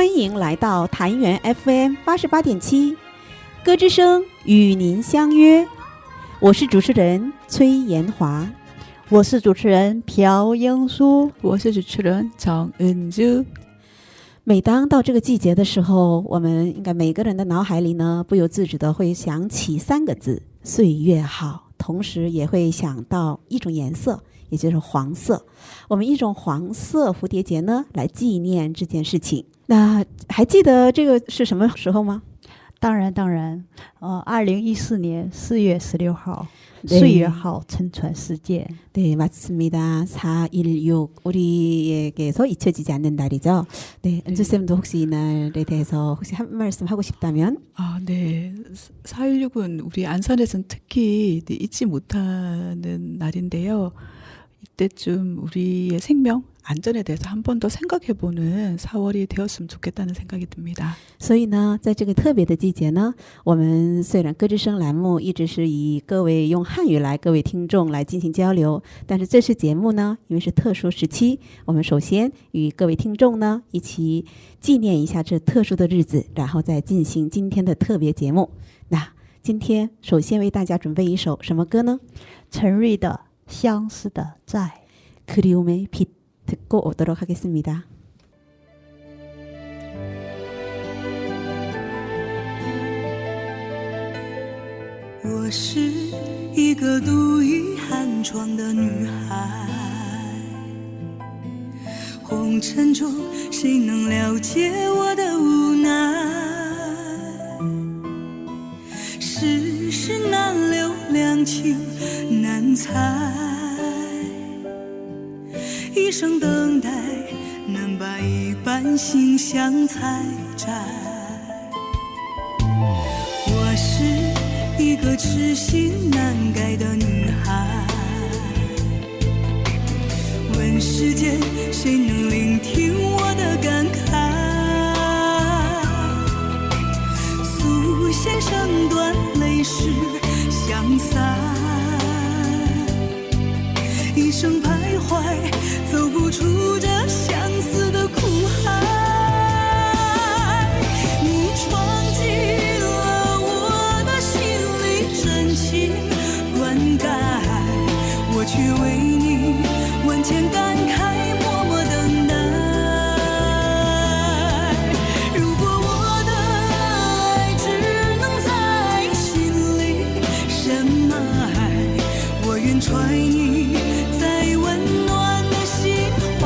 欢迎来到坛园 FM 88.7，歌之声与您相约。我是主持人崔延华，我是主持人朴英淑，我是主持人정은주。每当到这个季节的时候，我们应该每个人的脑海里呢，不由自主的会想起3个字：岁月好。同时也会想到一种颜色，也就是黄色。我们一种黄色蝴蝶结呢，来纪念这件事情。那还记得这个是什么时候吗？当然，2014年4月16号，岁月好沉传世界。네, 맞습니다. 416 우리에게서 잊혀지지 않는 날이죠. 네, 은주쌤도 혹시 이 날에 대해서 혹시 한 말씀 하고 싶다면? 네. 416은 우리 안산에서는 특히 잊지 못하는 날인데요. 이때쯤 우리의 생명, 안전에 대해서 한 번 더 생각해보는 4월이 되었으면 좋겠다는 생각이 듭니다. 所以呢，在这个特别的季节呢，我们虽然歌之声栏目一直是以各位用汉语来各位听众来进行交流，但是这次节目呢，因为是特殊时期，我们首先与各位听众呢一起纪念一下这特殊的日子，然后再进行今天的特别节目。那今天首先为大家准备一首什么歌呢？陈瑞的《相思的债》。 그리움의 빛 듣고 오도록 하겠습니다. 我是一个独倚寒窗的女孩，红尘中谁能了解我的无奈？世事难留，两情难猜，一生等待，难把一半心相采摘。我是一个痴心难改的女孩，问世间谁能聆听我的感慨？诉弦声断，泪湿相散，一生徘徊，走不出这相思的苦海。你闯进了我的心里，真情灌溉，我却为你万千感慨，默默等待。如果我的爱只能在心里深埋，我愿揣你在温暖的心怀。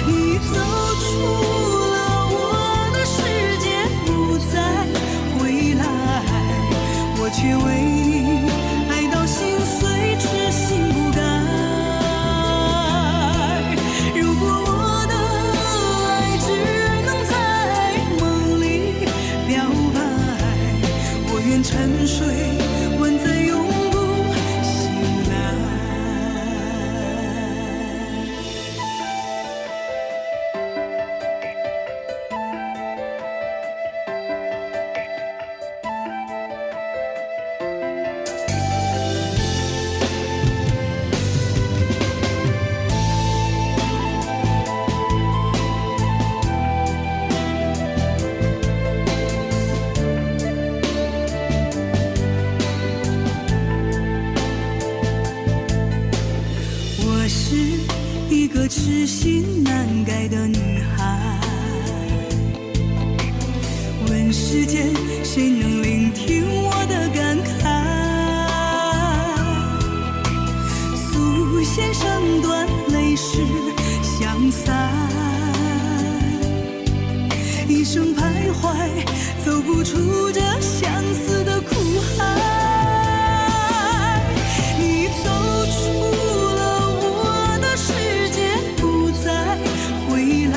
你走出了我的世界，不再回来，我却为你爱到心碎，痴心不改。如果我的爱只能在梦里表白，我愿沉睡，问在永不醒来。我是一个痴心难改的女孩，问世间谁能聆听我的感慨？诉弦声断，泪湿相散，一生徘徊，走不出这相思的苦海。你走出了我的世界，不再回来，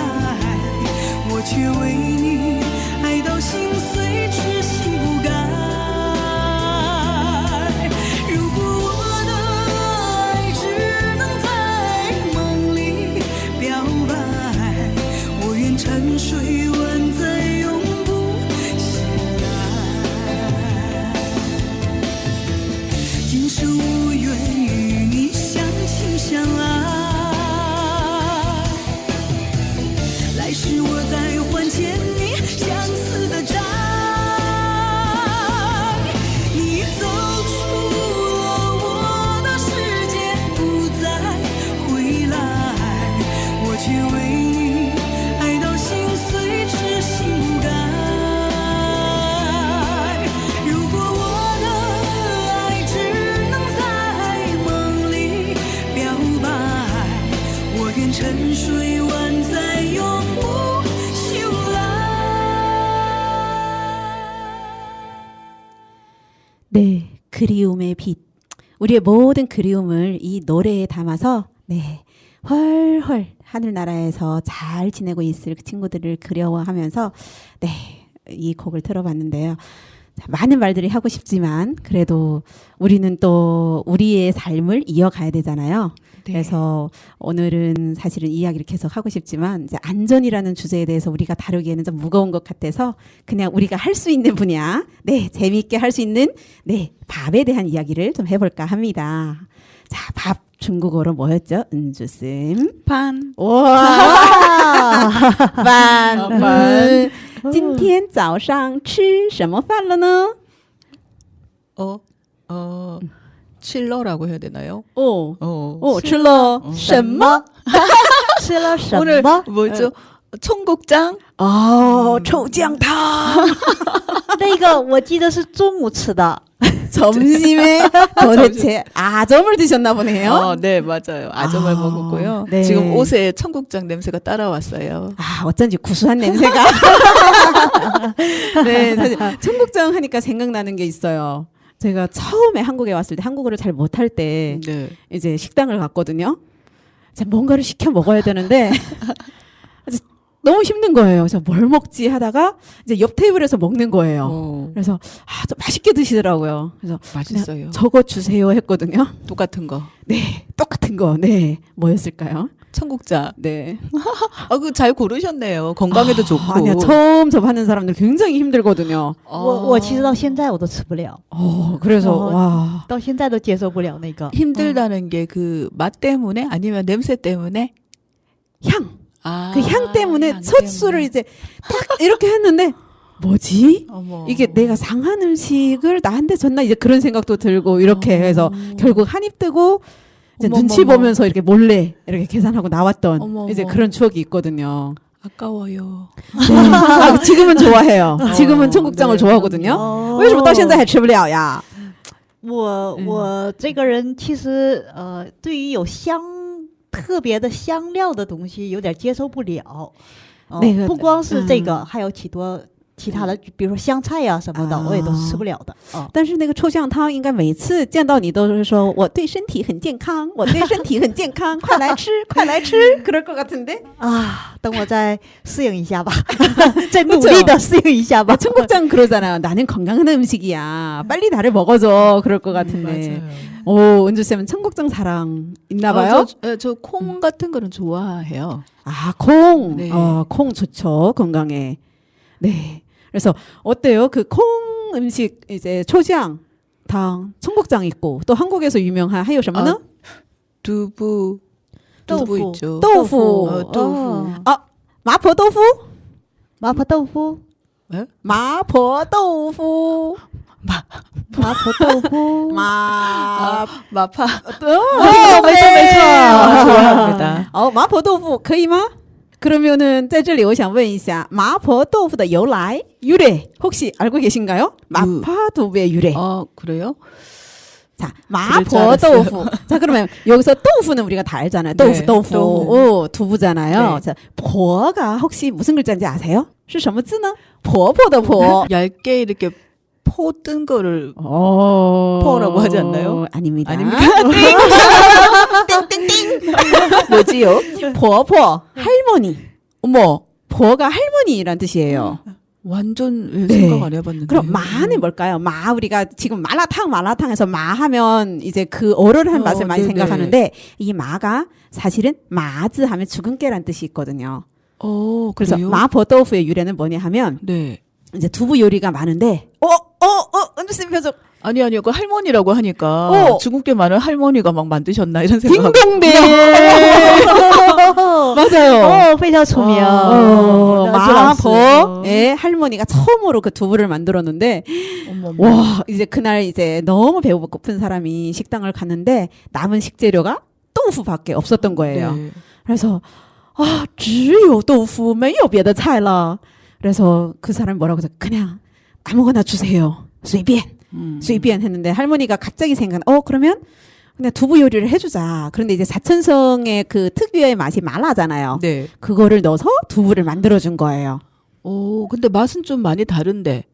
我却为你爱到心碎，痴心不改。如果我的爱只能在梦里表白，我愿沉睡，问在永不醒来。 네, 그리움의 빛. 우리의 모든 그리움을 이 노래에 담아서 네, 훨훨 하늘나라에서 잘 지내고 있을 그 친구들을 그리워하면서 네, 이 곡을 들어봤는데요. 자, 많은 말들이 하고 싶지만 그래도 우리는 또 우리의 삶을 이어가야 되잖아요. 네. 그래서 오늘은 사실은 이야기를 계속 하고 싶지만 이제 안전이라는 주제에 대해서 우리가 다루기에는 좀 무거운 것 같아서 그냥 우리가 할 수 있는 분야, 네, 재미있게 할 수 있는 네, 밥에 대한 이야기를 좀 해볼까 합니다. 자, 밥 중국어로 뭐였죠? 은주쌤. 판. 와, 饭。饭。今天早上吃什么饭了呢？ 칠러라고 해야 되나요? 어, 哦，吃了什么？吃了什 오늘 么？ 뭐죠? 청국장? 哦，臭酱汤。那个我记得是中午吃的。 점심에 도대체 아점을 드셨나 보네요. 네, 맞아요. 아점을 아, 먹었고요. 네. 지금 옷에 청국장 냄새가 따라왔어요. 아, 어쩐지 구수한 냄새가. 네, 사실 청국장 하니까 생각나는 게 있어요. 제가 처음에 한국에 왔을 때 한국어를 잘 못할 때 네. 이제 식당을 갔거든요. 제가 뭔가를 시켜 먹어야 되는데 너무 힘든 거예요. 그래서 뭘 먹지 하다가 이제 옆 테이블에서 먹는 거예요. 그래서 좀 맛있게 드시더라고요. 그래서 맛있어요. 그냥 저거 주세요 했거든요. 똑같은 거. 네, 똑같은 거. 네, 뭐였을까요? 청국장. 네. 그 잘 고르셨네요. 건강에도 좋고. 아니야, 처음 접하는 사람들 굉장히 힘들거든요. 我其实到现在我都吃不了， 그래서 어. 와, 到现在都接受不了那个。 힘들다는 게 그 맛 때문에 아니면 냄새 때문에? 향. 아, 그 향 때문에 향 소스를 때문에. 이제 딱 이렇게 했는데 뭐지? 어머. 이게 내가 상한 음식을 나한테 줬나 이제 그런 생각도 들고 이렇게 해서 결국 한 입 뜨고 이제 어머머머. 눈치 보면서 이렇게 몰래 이렇게 계산하고 나왔던 어머머. 이제 그런 추억이 있거든요. 아까워요. 네. 아, 지금은 좋아해요. 지금은 청국장을 네. 좋아하거든요. 哦为什么到现在还吃不了呀？我这个人其实对于有特别的香料的东西有点接受不了。那个不光是这个，还有其他的，比如说香菜呀、什么的，我也都是吃不了的。但是那个臭酱汤应该每次见到你都是说我对身体很健康，我对身体很健康，快来吃，快来吃，그럴 것 같은데. 啊，等我再适应一下吧，再努力的适应一下吧。 청국장 그러잖아요. 나는 건강한 음식이야. 빨리 나를 먹어줘. 그럴 것 같은데. 맞아요. 오, 은주쌤은 청국장 사랑 있나 봐요? 저 콩 같은 거는 좋아해요. 아, 콩. 네. 콩 좋죠. 건강에. 네. 그래서 어때요? 그 콩 음식 이제 초장, 당, 청국장 있고 또 한국에서 유명한 还有什么呢? 두부 있죠. 豆腐. 두부. 마포豆腐? 麻婆豆腐， 마포豆腐. 麻婆豆腐， 마파.没错 좋아합니다. 麻婆豆腐可以吗? 그러면은 在这里我想问一下麻婆豆腐的由来 유래 혹시 알고 계신가요? 마파두부의 유래. 그래요? 자, 마포豆腐. 자, 그러면 여기서豆腐는 우리가 다 알잖아요. 네, 豆腐. 두부잖아요. 네. 자, 포가 혹시 무슨 글자인지 아세요? 是什么字呢? 婆婆的婆. 얇게 이렇게 포 뜬 거를 포라고 하지 않나요? 아닙니다. 아닙니까? 띵띵띵. 뭐지요? 婆婆, 할머니. 어머, 포가 할머니란 뜻이에요. 완전 네. 생각 안 해봤는데. 그럼 마는 뭘까요? 마 우리가 지금 마라탕에서 마 하면 이제 그 얼얼한 맛을 많이 네네. 생각하는데 이 마가 사실은 마즈 하면 죽은 깨란 뜻이 있거든요. 그래서 그래요? 마포豆腐의 유래는 뭐냐 하면 네. 이제 두부 요리가 많은데 은주쌤 표정 아니요. 그 할머니라고 하니까 중국계 말은 할머니가 막 만드셨나 이런 생각. 딩동댕 맞아요. 非常出名。 마포의 할머니가 처음으로 그 두부를 만들었는데 와 이제 그날 이제 너무 배고픈 사람이 식당을 갔는데 남은 식재료가豆腐밖에 없었던 거예요. 네. 그래서 只有豆腐没有别的菜了. 그래서 그 사람이 뭐라고 해서 그냥 아무거나 주세요. 随便 했는데 할머니가 갑자기 그러면 그냥 두부 요리를 해주자. 그런데 이제 사천성의 그 특유의 맛이 마라잖아요. 네. 그거를 넣어서 두부를 만들어준 거예요. 근데 맛은 좀 많이 다른데.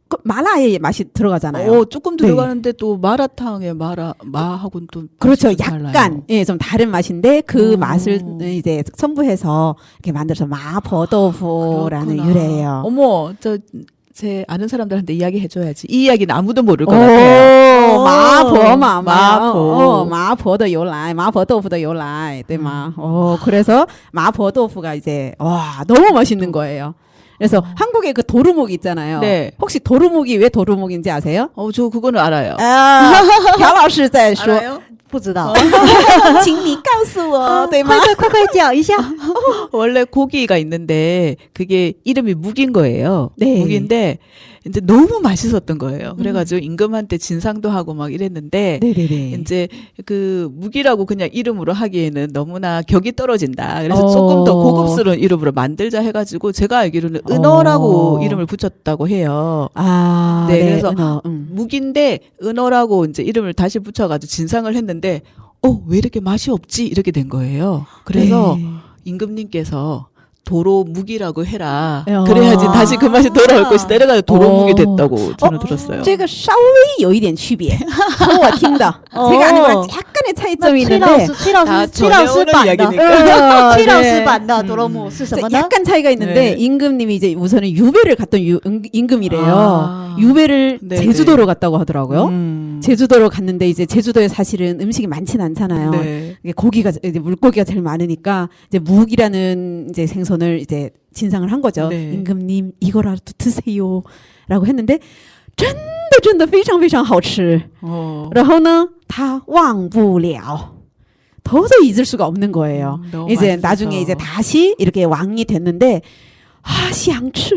그 마라의 맛이 들어가잖아요. 조금 네. 들어가는데 또 마라탕에 마하고는 또 그렇죠. 맛이 좀 약간 달라요. 예, 좀 다른 맛인데 그 오. 맛을 이제 첨부해서 이렇게 만들어서 마포도프라는 그렇구나. 유래예요. 어머, 제 아는 사람들한테 이야기 해줘야지. 이 이야기는 아무도 모를 것 같아요. 麻婆嘛，麻婆。麻婆的由来，麻婆豆腐的由来，对吗？그래서 마포도프가 이제 와 너무 맛있는 거예요. 그래서 한국에 그 도루묵 있잖아요. 네. 혹시 도루묵이 왜 도루묵인지 아세요? 저 그거는 알아요. 朴老师在说， 알아요? 不知道，请你告诉我，对吗？快快讲一下。 원래 고기가 있는데 그게 이름이 묵인 거예요. 네. 묵인데 이제 너무 맛있었던 거예요. 그래가지고 임금한테 진상도 하고 막 이랬는데 네네네. 이제 그 묵이라고 그냥 이름으로 하기에는 너무나 격이 떨어진다. 그래서 조금 더 고급스러운 이름으로 만들자 해가지고 제가 알기로는 은어라고 이름을 붙였다고 해요. 아, 네, 그래서 은어, 묵인데 은어라고 이제 이름을 다시 붙여가지고 진상을 했는데 왜 이렇게 맛이 없지? 이렇게 된 거예요. 그래서 네. 임금님께서 도로묵이라고 해라. 야. 그래야지 다시 그 맛이 돌아올 것이다. 이래가지고 도로묵이 됐다고 저는 들었어요. 这个稍微有一点区别，从我听的， 제가 아는 거랑 약간의 차이점이 崔 있는데 崔老师版的， 이야기니까. 崔老师版的多罗姆是什么呢？ 약간 차이가 있는데 네. 임금님이 이제 우선은 유배를 갔던 임금이래요. 아. 유배를 네, 제주도로 갔다고 하더라고요. 음. 제주도로 갔는데 이제 제주도에 사실은 음식이 많진 않잖아요. 네. 이게 고기가 이제 물고기가 제일 많으니까 이제 묵이라는 이제 생선을 이제 진상을 한 거죠. 네. 임금님 이거라도 드세요라고 했는데 真的非常非常好吃。 然后呢他忘不了 도저히 잊을 수가 없는 거예요. 너무 이제 맛있어서. 나중에 이제 다시 이렇게 왕이 됐는데 想吃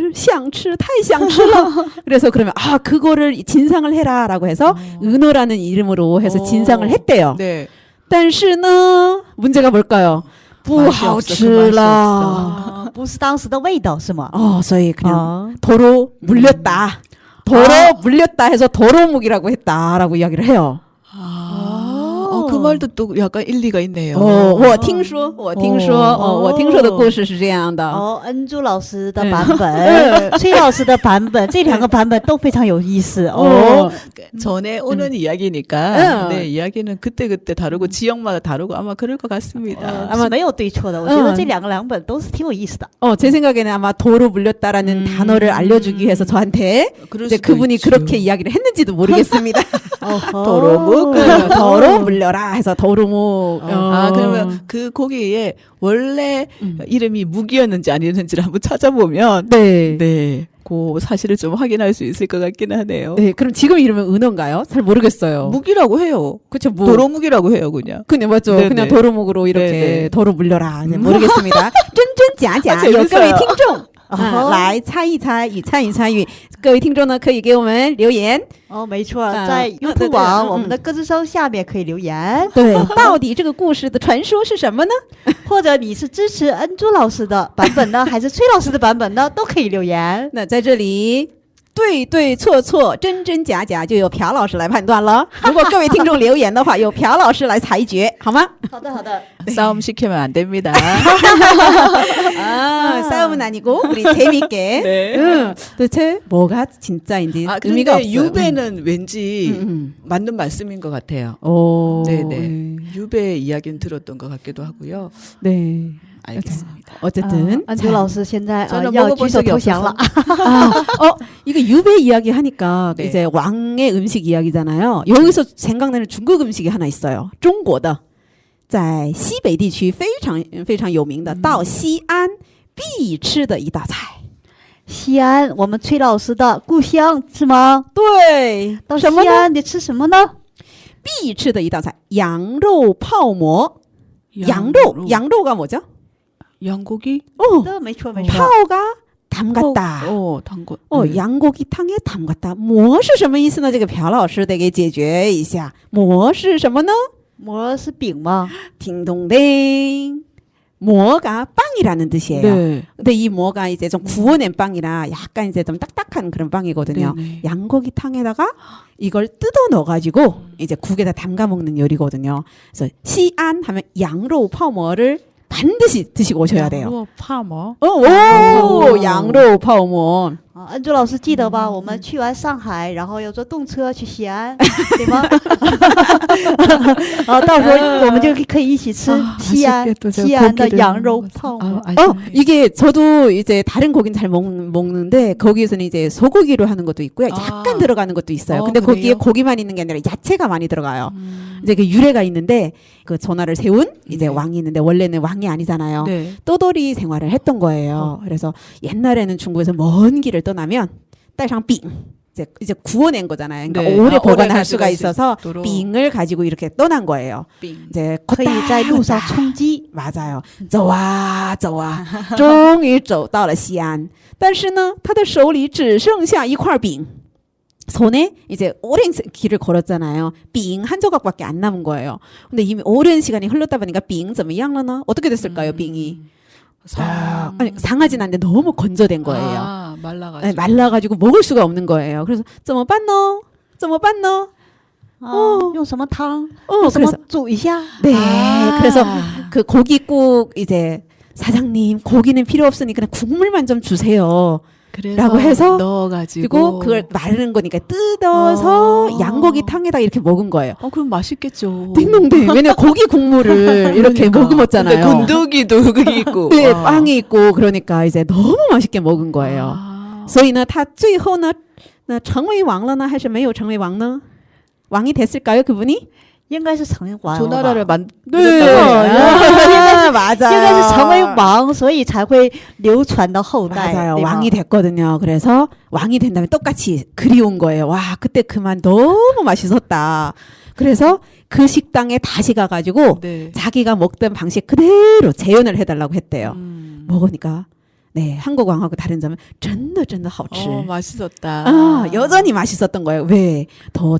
太想吃了 그래서 그러면 그거를 진상을 해라라고 해서 은어라는 이름으로 해서 진상을 했대요. 네. 但是呢 문제가 뭘까요? 不好吃了不是当时的味道是吗？ 所以그냥 啊， 도로 물렸다. 도로 물렸다 해서 도로묵이라고 했다라고 이야기를 해요. 그 말도 또 약간 일리가 있네요. 我听说我听说的故事是这样的。恩珠老师的版本，崔老师的版本，这两个版本都非常有意思哦。 전에 오는 이야기니까 응. 네, 이야기는 그때그때 다르고 지역마다 다르고 아마 그럴 것 같습니다. 是没有对错的，我觉得这两个版本都是挺有意思的。 제 생각에는 아마 도로 물렸다라는 단어를 알려주기 위해서 저한테 그럴 이제 수도 그분이 있죠. 그렇게 이야기를 했는지도 모르겠습니다. 도로묵. 도로 물려라 해서 도루묵. 그러면 그 고기에 원래 이름이 묵이었는지 아니었는지를 한번 찾아보면 네. 네, 그 사실을 좀 확인할 수 있을 것 같긴 하네요. 네, 그럼 지금 이름은 은어인가요? 잘 모르겠어요. 묵이라고 해요. 그쵸, 도로묵이라고 해요, 그냥. 그냥 맞죠. 네네. 그냥 도루묵으로 이렇게 네네. 도로 물려라. 네, 모르겠습니다. 真真假假 有各位听众来猜一猜与参与参与。各位听众呢可以给我们留言。没错，在对 YouTube 对网我们的歌之声下面可以留言，对，到底这个故事的传说是什么呢？或者你是支持恩珠老师的版本呢，还是崔老师的版本呢，都可以留言。那在这里。对对错错，真真假假，就由朴老师来判断了。如果各位听众留言的话，由朴老师来裁决，好吗？好的，好的。 싸움 시키면 안 됩니다. 싸움은 아니고 우리 재밌게. 네. 도대체 뭐가 진짜인지 의미가 근데 없어요. 유배는 왠지 맞는 말씀인 것 같아요. 네네. 유배 이야기는 들었던 것 같기도 하고요. 네. 알겠습니다. 어쨌든 安珠老师现在 저는 要举 먹어본 手 적이 投降了。 이거 유배 이야기 하니까 네. 이제 왕의 음식 이야기잖아요. 여기서 생각나는 중국 음식이 하나 있어요. 中国的在西北地区非常非常有名的到西安必吃的一道菜。西安，我们崔老师的故乡是吗？对，到西什么呢？安得吃什么呢？必吃的一道菜，羊肉泡馍。羊肉가 뭐죠? 양고기? 没错没错。 파오가 담갔다. 담갔. 양고기탕에 담갔다. 馍是什么意思呢？这个朴老师得给解决一下。馍是什么呢？馍是饼吗？ 딩동댕. 뭐가 빵이라는 뜻이에요. 네. 근데 이 뭐가 이제 좀 구워낸 빵이라 약간 이제 좀 딱딱한 그런 빵이거든요. 네네. 양고기탕에다가 이걸 뜯어 넣어가지고 이제 국에다 담가 먹는 요리거든요. 그래서 시안 하면 양로 파워를 반드시 드시고 오셔야 돼요. 파머. 양로 파워. 啊，恩珠老师记得吧？我们去完上海，然后要坐动车去西安，对吗？啊，到时候我们就可以一起吃西安的羊肉泡馍。 이게 저도 이제 다른 고기는 잘 먹는데 거기에서는 이제 소고기로 하는 것도 있고요. 약간 들어가는 것도 있어요. 근데 그래요? 거기에 고기만 있는 게 아니라 야채가 많이 들어가요. 이제 그 유래가 있는데 그 전하를 세운 이제 왕이 있는데 원래는 왕이 아니잖아요. 네. 떠돌이 생활을 했던 거예요. 그래서 옛날에는 중국에서 먼 길을 떠나면 딸상 빙 이제 구워낸 거잖아요. 그러니까 네. 오래 아, 보관할 오래 수가 가져갈 수 있어서 있도록. 빙을 가지고 이렇게 떠난 거예요. 빙. 이제 可以在路上充饥。 맞아요. 走啊走啊终于走到了西安但是呢他的手里只剩下一块饼 손에 이제 오랜 길을 걸었잖아요. 빙 한 조각밖에 안 남은 거예요. 근데 이미 오랜 시간이 흘렀다 보니까 빙怎么样了呢? 어떻게 됐을까요? 빙이 아니 상하진 않는데 너무 건조된 거예요. 아, 말라가지고. 네, 말라가지고 먹을 수가 없는 거예요. 그래서 怎么办呢?怎么办呢?用什么汤？用什么 그래서 煮一下？ 네, 아. 그래서 그 고깃국 이제 사장님 고기는 필요 없으니 그냥 국물만 좀 주세요. 그래서 라고 해서 넣어가지고. 그리고 그걸 마르는 거니까 뜯어서 양고기탕에다 이렇게 먹은 거예요. 그럼 맛있겠죠. 딩동댕. 왜냐면 고기 국물을 이렇게 그러니까. 머금었잖아요. 근데 건더기도 그게 있고. 네, 빵이 있고 그러니까 이제 너무 맛있게 먹은 거예요. 所以呢他最后呢成为王了呢还是没有成为王呢? 왕이 됐을까요, 그분이? 应该是成为王了吧。 조나라를 만들었다고 네. 해요. 맞아요. 应该是成为王，所以才会流传到后代。 맞아요. 对吧？ 왕이 됐거든요. 그래서 왕이 된 다음에 똑같이 그리운 거예요. 와, 그때 그만 너무 맛있었다. 그래서 그 식당에 다시 가가지고 네. 자기가 먹던 방식 그대로 재현을 해달라고 했대요. 먹으니까 네, 한국 왕하고 다른 점은 真的真的好吃. 맛있었다. 아, 여전히 맛있었던 거예요. 왜? 더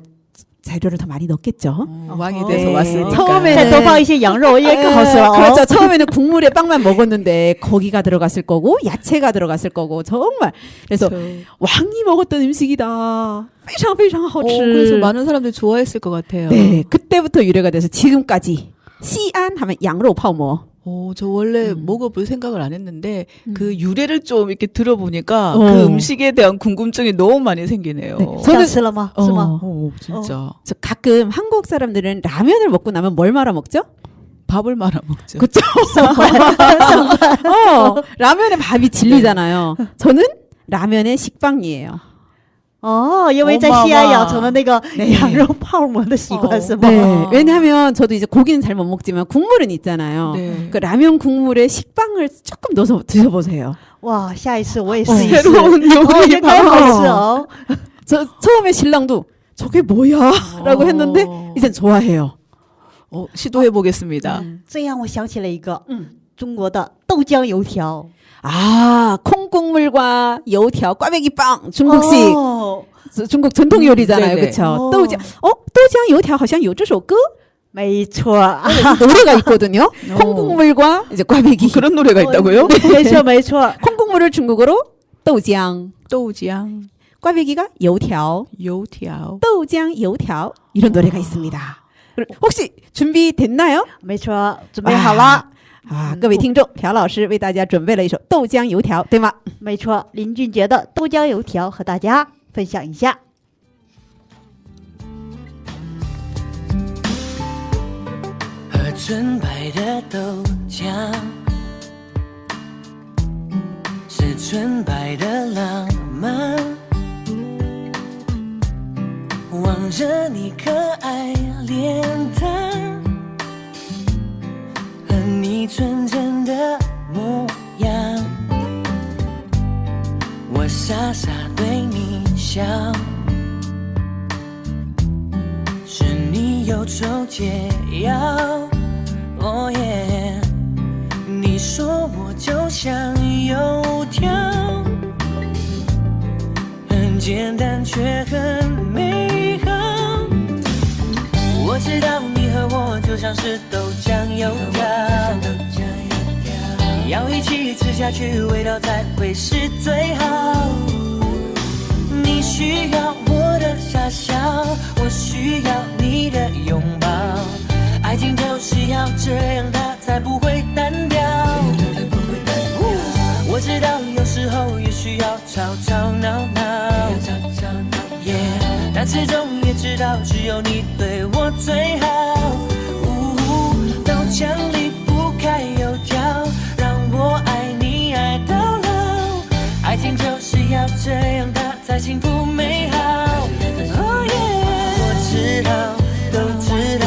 재료를 더 많이 넣겠죠. 왕이 돼서 네. 왔으니까. 처음에는 再多放一些羊肉也更好吃了。 그렇죠. 처음에는 국물에 빵만 먹었는데 고기가 들어갔을 거고 야채가 들어갔을 거고 정말 그래서 저- 왕이 먹었던 음식이다. 非常非常好吃. 그래서 많은 사람들이 좋아했을 것 같아요. 네, 그때부터 유래가 돼서 지금까지 시안 하면 양로 파오모. 저 원래 먹어볼 생각을 안 했는데 그 유래를 좀 이렇게 들어보니까 어. 그 음식에 대한 궁금증이 너무 많이 생기네요. 네. 想吃了吗？是吗？ 진짜 저 가끔 한국 사람들은 라면을 먹고 나면 뭘 말아 먹죠? 밥을 말아 먹죠. 그쵸? 라면에 밥이 질리잖아요. 저는 라면에 식빵이에요. 哦，因为在西安养成了那个 네. 羊肉泡馍的习惯，是吗？ 네, 왜냐하면 저도 이제 고기는 잘 못 먹지만 국물은 있잖아요. 네. 그 라면 국물에 식빵을 조금 넣어서 드셔보세요. 哇，下一次我也试一试。 새로운 哦， 요리 应该好吃哦。 저 처음에 신랑도 저게 뭐야? 라고 했는데 이젠 좋아해요. 시도해 보겠습니다. 这样我想起了一个，中国的豆浆油条。 아, 콩국물과油条, 꽈배기빵, 중국식, 哦， 중국 전통 요리잖아요. 네네. 그쵸? 어. 豆浆,豆浆油条好像有这首歌? 没错， 노래가 있거든요. 콩국물과 이제 꽈배기. 그런 노래가 있다고요? 没错，没错。 콩국물을 중국어로 豆浆,豆浆, 꽈배기가 油条, 油条. 豆浆油条 이런 노래가 있습니다. 혹시 준비됐나요? 没错，准备好了。啊，各位听众，朴老师为大家准备了一首豆浆油条，对吗？没错，林俊杰的豆浆油条和大家分享一下。喝纯白的豆浆，是纯白的浪漫。望着你可爱脸蛋，和你纯真的模样，我傻傻对你笑，是你忧愁解药。哦耶，你说我就像油条，很简单却很美好。我知道你和我就像是豆浆油条，要一起吃下去，味道才会是最好。你需要我的傻笑，我需要你的拥抱，爱情就是要这样，它才不会单调。我知道有时候也需要吵吵闹也知道只有你对我最好。豆浆离不开油条，让我爱你爱到老。爱情就是要这样，它才幸福美好。Oh yeah， 我知道，都知道，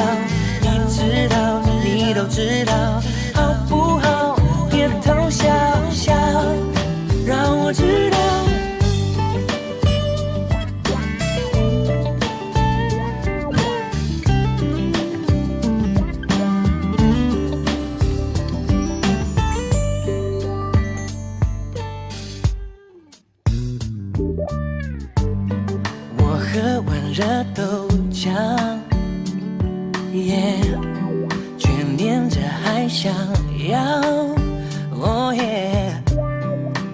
你知道，你都知道，好不好？别偷笑笑，让我知道。我喝完热豆浆，却念着还想要。哦耶，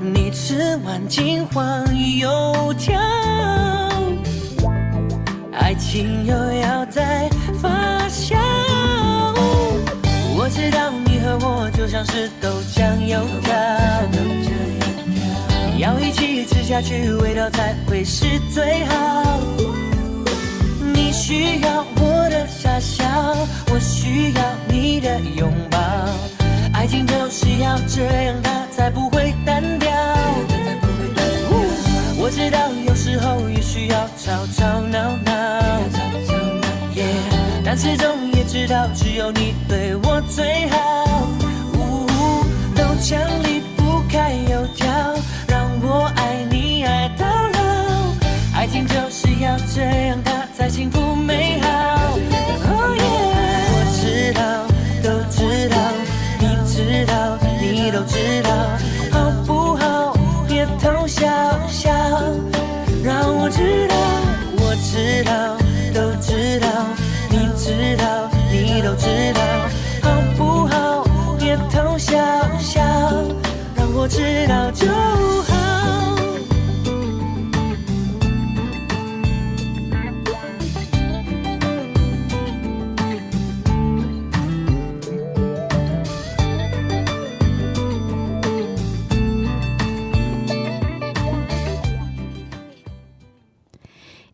你吃完金黄油条，爱情又要再发酵。我知道你和我就像是豆浆油条，要一起吃下去，味道才会是最好。你需要我的傻笑，我需要你的拥抱。爱情就是要这样，它才不会单调。我知道有时候也需要吵吵闹闹，但始终也知道只有你对我最好。豆浆离不开油条，让我爱你爱到老。爱情就是要这样，它才幸福美好。Oh yeah， 我知道，都知道，你知道，你都知道，好不好？别偷笑笑，让我知道，我知道，都知道，你知道，你都知道，好不好？别偷笑笑，让我知道就好。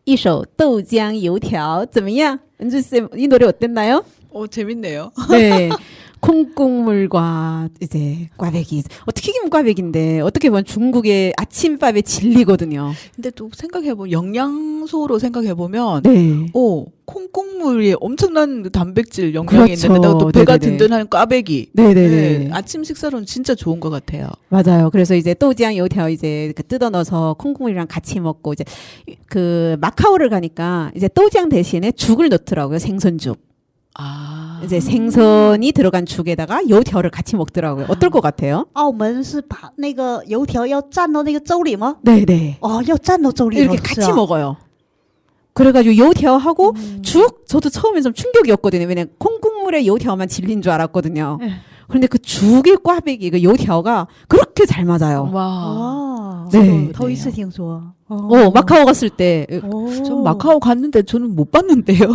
一首豆浆油条怎么样？은주쌤 이 노래 어땠나요? 재밌네요. 네. 콩국물과 이제 꽈배기. 어떻게 튀김 꽈배기인데 어떻게 보면 중국의 아침밥의 진리거든요. 근데 또 생각해보면 영양소로 생각해보면 네. 콩국물이 엄청난 단백질 영양이 그렇죠. 있는데 또 배가 네네네. 든든한 꽈배기. 네네네. 네, 아침 식사로는 진짜 좋은 것 같아요. 맞아요. 그래서 이제豆浆 油条 이제 그 뜯어 넣어서 콩국물이랑 같이 먹고 이제 그 마카오를 가니까 이제 豆浆 대신에 죽을 넣더라고요. 생선죽. 이제 생선이 들어간 죽에다가 油条를 같이 먹더라고요. 어떨 것 같아요? 澳门是把那个油条要蘸到那个粥里吗？ 네네. 要蘸到粥里 이렇게 头吃 같이 啊 먹어요. 그래가지고 油条하고 죽 저도 처음에 좀 충격이었거든요. 왜냐면 콩국물에 油条만 질린 줄 알았거든요. 네. 그런데 그 죽의 꽈배기 그 油条가 그렇게 잘 맞아요. 와. 네. 头一次听说。 마카오 갔을 때 전 마카오 갔는데 저는 못 봤는데요.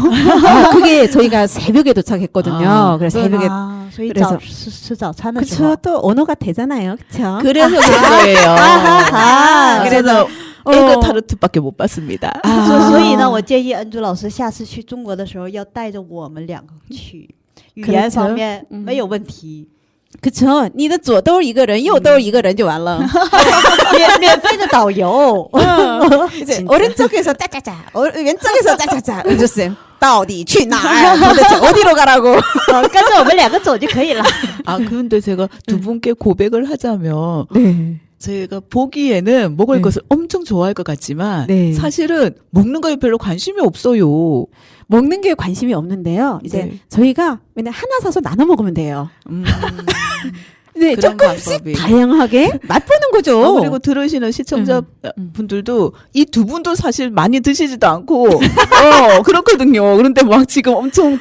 그게 저희가 새벽에 도착했거든요. 그래서 새벽에 所以 그래서 吃早餐的时候 그쵸 또 언어가 되잖아요. 그쵸? 그래서 그런 거예요. 그래서 에그 타르트밖에 못 봤습니다. 所以呢，我建议恩珠老师下次去中国的时候要带着我们两个去，语言方面没有问题。 그쵸. 你的左兜一个人右兜一个人就完了. 免费的导游 이제 오른쪽에서 짜짜짜 왼쪽에서 짜짜짜 은주쌤 到底去哪儿 도대체 어디로 가라고 跟着我们两个走就可以了。 그런데 제가 두 분께 고백을 하자면 네. 제가 보기에는 먹을 것을 엄청 좋아할 것 같지만 네. 사실은 먹는 거에 별로 관심이 없어요. 먹는 게 관심이 없는데요. 이제 네. 저희가 맨날 하나 사서 나눠 먹으면 돼요. 네, 그런 조금씩 방법이. 다양하게 맛보는 거죠. 그리고 들으시는 시청자 분들도 이 두 분도 사실 많이 드시지도 않고 그렇거든요. 그런데 막 지금 엄청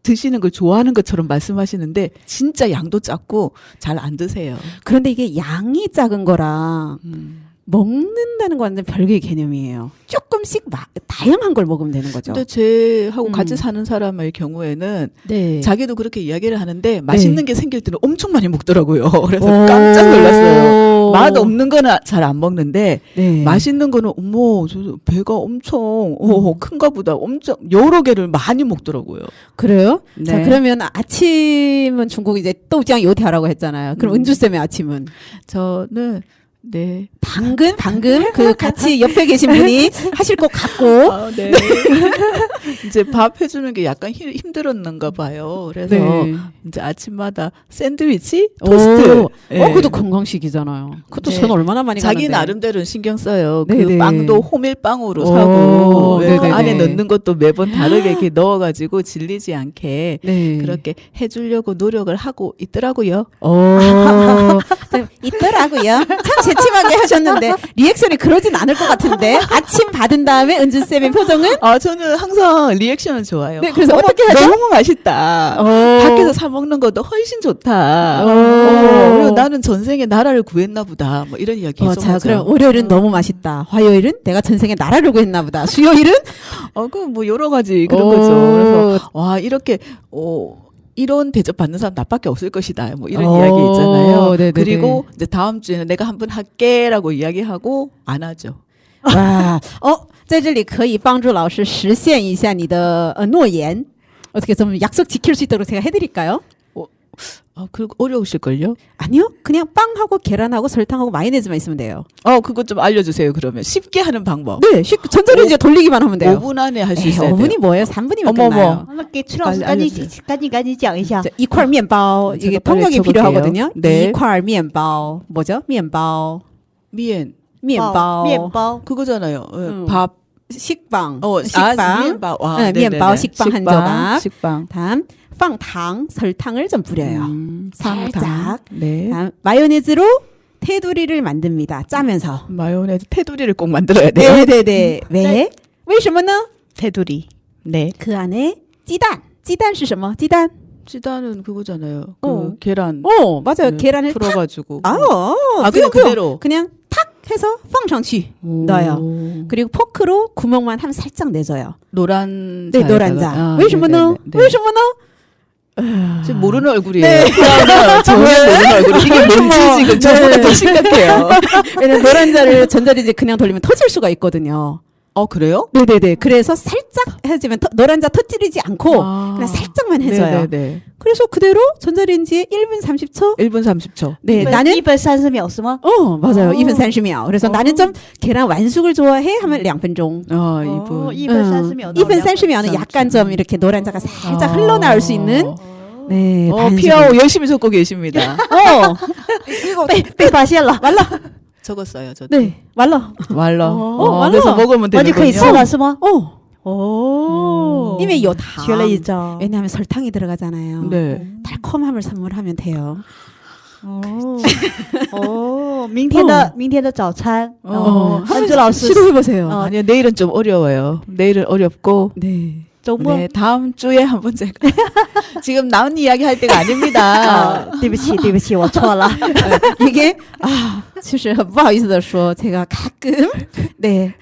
드시는 걸 좋아하는 것처럼 말씀하시는데 진짜 양도 작고 잘 안 드세요. 그런데 이게 양이 작은 거랑 먹는다는 건 완전 별개의 개념이에요. 조금씩 다양한 걸 먹으면 되는 거죠. 근데 제하고 같이 사는 사람의 경우에는 네. 자기도 그렇게 이야기를 하는데 맛있는 게 생길 때는 엄청 많이 먹더라고요. 그래서 깜짝 놀랐어요. 맛 없는 거는 잘 안 먹는데 네. 맛있는 거는 어머 저 배가 엄청 큰가 보다 엄청 여러 개를 많이 먹더라고요. 그래요? 네. 자, 그러면 아침은 중국 이제 또우장 요티하라고 했잖아요. 그럼 은주쌤의 아침은? 저는 네. 방금 그 같이 옆에 계신 분이 하실 것 같고. 아, 네. 이제 밥 해주는 게 약간 힘들었는가 봐요. 그래서 네. 이제 아침마다 샌드위치, 토스트. 네. 그것도 건강식이잖아요. 그것도 네. 전 얼마나 많이 자기 가는데. 나름대로는 신경 써요. 네네. 그 빵도 호밀빵으로 오, 사고 네, 네네네. 안에 넣는 것도 매번 다르게 이렇게 넣어가지고 질리지 않게 네. 그렇게 해주려고 노력을 하고 있더라고요. 있더라고요. 참 재침하게 하셨는데 리액션이 그러진 않을 것 같은데 아침 받은 다음에 은주쌤의 표정은? 아 저는 항상 리액션은 좋아요. 네, 그래서 어떻게 하죠? 너무 맛있다. 밖에서 사 먹는 것도 훨씬 좋다. 그리고 나는 전생에 나라를 구했나 보다. 뭐 이런 이야기 계속 자, 하죠. 그럼 월요일은 너무 맛있다. 화요일은 내가 전생에 나라를 구했나 보다. 수요일은? 그 뭐 여러 가지 그런 거죠. 그래서 와 이렇게 이런 대접 받는 사람 나밖에 없을 것이다. 뭐 이런 이야기 있잖아요. 네네네. 그리고 이제 다음 주에는 내가 한번 할게라고 이야기하고 안 하죠. 哇，在这里可以帮助老师实现一下你的诺言。 어떻게 좀 약속 지킬 수 있도록 제가 해드릴까요? 그리고 어려우실걸요? 아니요, 그냥 빵하고 계란하고 설탕하고 마요네즈만 있으면 돼요. 그것 좀 알려주세요. 그러면 쉽게 하는 방법. 네, 전자레인지에 돌리기만 하면 돼요. 5분 안에 할 수 에이, 있어요. 5분이 뭐예요? 3분이면 어머머. 끝나요. 那给崔老师赶紧讲一下。 이块面包 이게 제가 빨리 통역이 적을게요. 필요하거든요. 네. 이块面包 뭐죠? 面包 미엔 面包面包 그거잖아요. 밥 식빵 식빵. 식빵 미엔바. 와, 네, 네네네. 면bao 식빵 한 조각. 식빵. 다음 放糖 설탕을 좀 뿌려요. 살짝. 탕. 네. 다음 마요네즈로 테두리를 만듭니다. 짜면서. 마요네즈 테두리를 꼭 만들어야 돼요. 네네네. 왜? 为什么呢? 테두리. 네. 그 안에 鸡蛋. 鸡蛋是什么? 鸡蛋. 찌다는 그거잖아요. 어. 계란. 맞아요. 네, 계란을 탁. 풀어가지고. 그냥 그대로. 그냥 탁 해서 放上去 넣어요. 그리고 포크로 구멍만 한 살짝 내줘요. 노란. 네, 자에다가. 노란자. 为什么呢? 네네네. 为什么呢? 지금 모르는 얼굴이에요. 네. 전혀 모르는 얼굴. 이게 뭔지 지금 저보다 더 심각해요. 왜냐면 노란자를 전자레인지 그냥 돌리면 터질 수가 있거든요. 그래요? 네네네. 그래서 살짝 해주면 노란자 터뜨리지 않고 그냥 살짝만 해줘요. 네네네. 그래서 그대로 전자레인지에 1분 30초. 1분 30초. 네, 1 나는 分30秒是吗？ 맞아요. 2분 30秒. 그래서 나는 좀 계란 완숙을 좋아해 하면 2분 钟. 2분. 1分30秒。 2분 30秒은 약간 좀 이렇게 노란자가 살짝 흘러나올 수 있는. 네. 피아오 열심히 적고 계십니다. 이거 被发现了， 말라. 적었어요, 저도. 네. 말라. 말라. 그래서 먹으면 那就可以吃 되는군요. 了是吗？ 因为有糖. 学了一招。 왜냐하면 설탕이 들어가잖아요. 네. 달콤함을 선물하면 돼요. 明天的早餐，安之老师 시도해보세요. 아니요, 내일은 좀 어려워요. 내일은 어렵고. 네. 周末 네, 다음 주에 한번 제가 지금 나온 이야기 할 때가 아닙니다. 对不起，对不起，我错了。 이게 사실 不好意思的说 제가 가끔 네